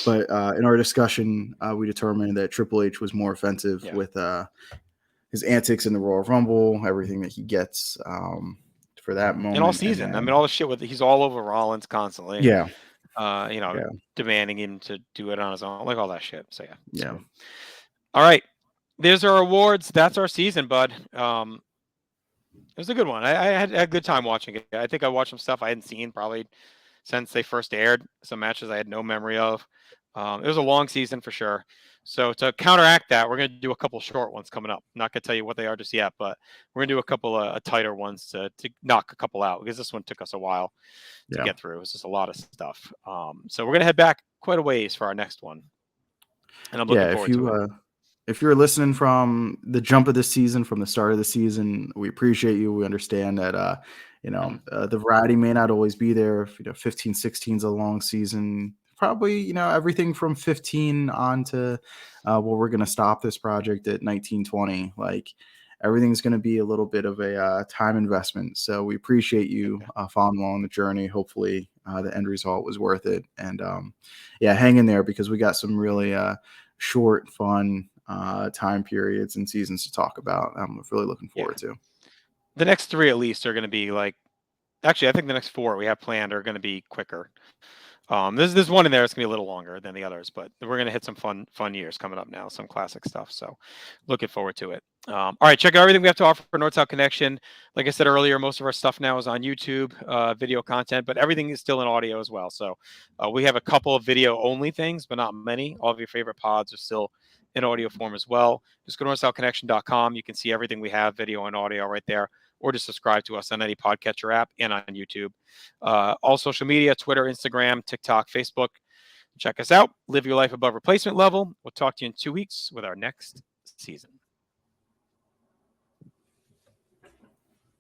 But in our discussion, we determined that Triple H was more offensive with his antics in the Royal Rumble, everything that he gets for that moment. And all season. I mean, all the shit with he's all over Rollins constantly. Yeah. Demanding him to do it on his own, like all that shit. So, yeah. Yeah. All right. There's our awards. That's our season, bud. It was a good one. I had a good time watching it. I think I watched some stuff I hadn't seen probably since they first aired. Some matches I had no memory of. It was a long season for sure. So to counteract that, we're going to do a couple short ones coming up. I'm not going to tell you what they are just yet, but we're going to do a couple of tighter ones to knock a couple out because this one took us a while to get through. It was just a lot of stuff. So we're going to head back quite a ways for our next one. And I'm looking forward to it. If you're listening from the jump of the season, from the start of the season, we appreciate you. We understand that, the variety may not always be there. 15, 16 is a long season. Probably, everything from 15 on to, we're going to stop this project at 19, 20. Like, everything's going to be a little bit of a time investment. So we appreciate you following along the journey. Hopefully the end result was worth it. And, hang in there because we got some really short, fun time periods and seasons to talk about. I'm really looking forward to. The next 3 at least are going to be actually, I think the next 4 we have planned are going to be quicker. There's one in there that's going to be a little longer than the others, but we're going to hit some fun years coming up now, some classic stuff. So looking forward to it. All right, check out everything we have to offer for North South Connection. Like I said earlier, most of our stuff now is on YouTube, video content, but everything is still in audio as well. So we have a couple of video only things, but not many. All of your favorite pods are still in audio form as well. Just go to northsouthconnection.com. You can see everything we have, video and audio right there, or just subscribe to us on any podcatcher app and on YouTube. All social media, Twitter, Instagram, TikTok, Facebook. Check us out. Live your life above replacement level. We'll talk to you in 2 weeks with our next season.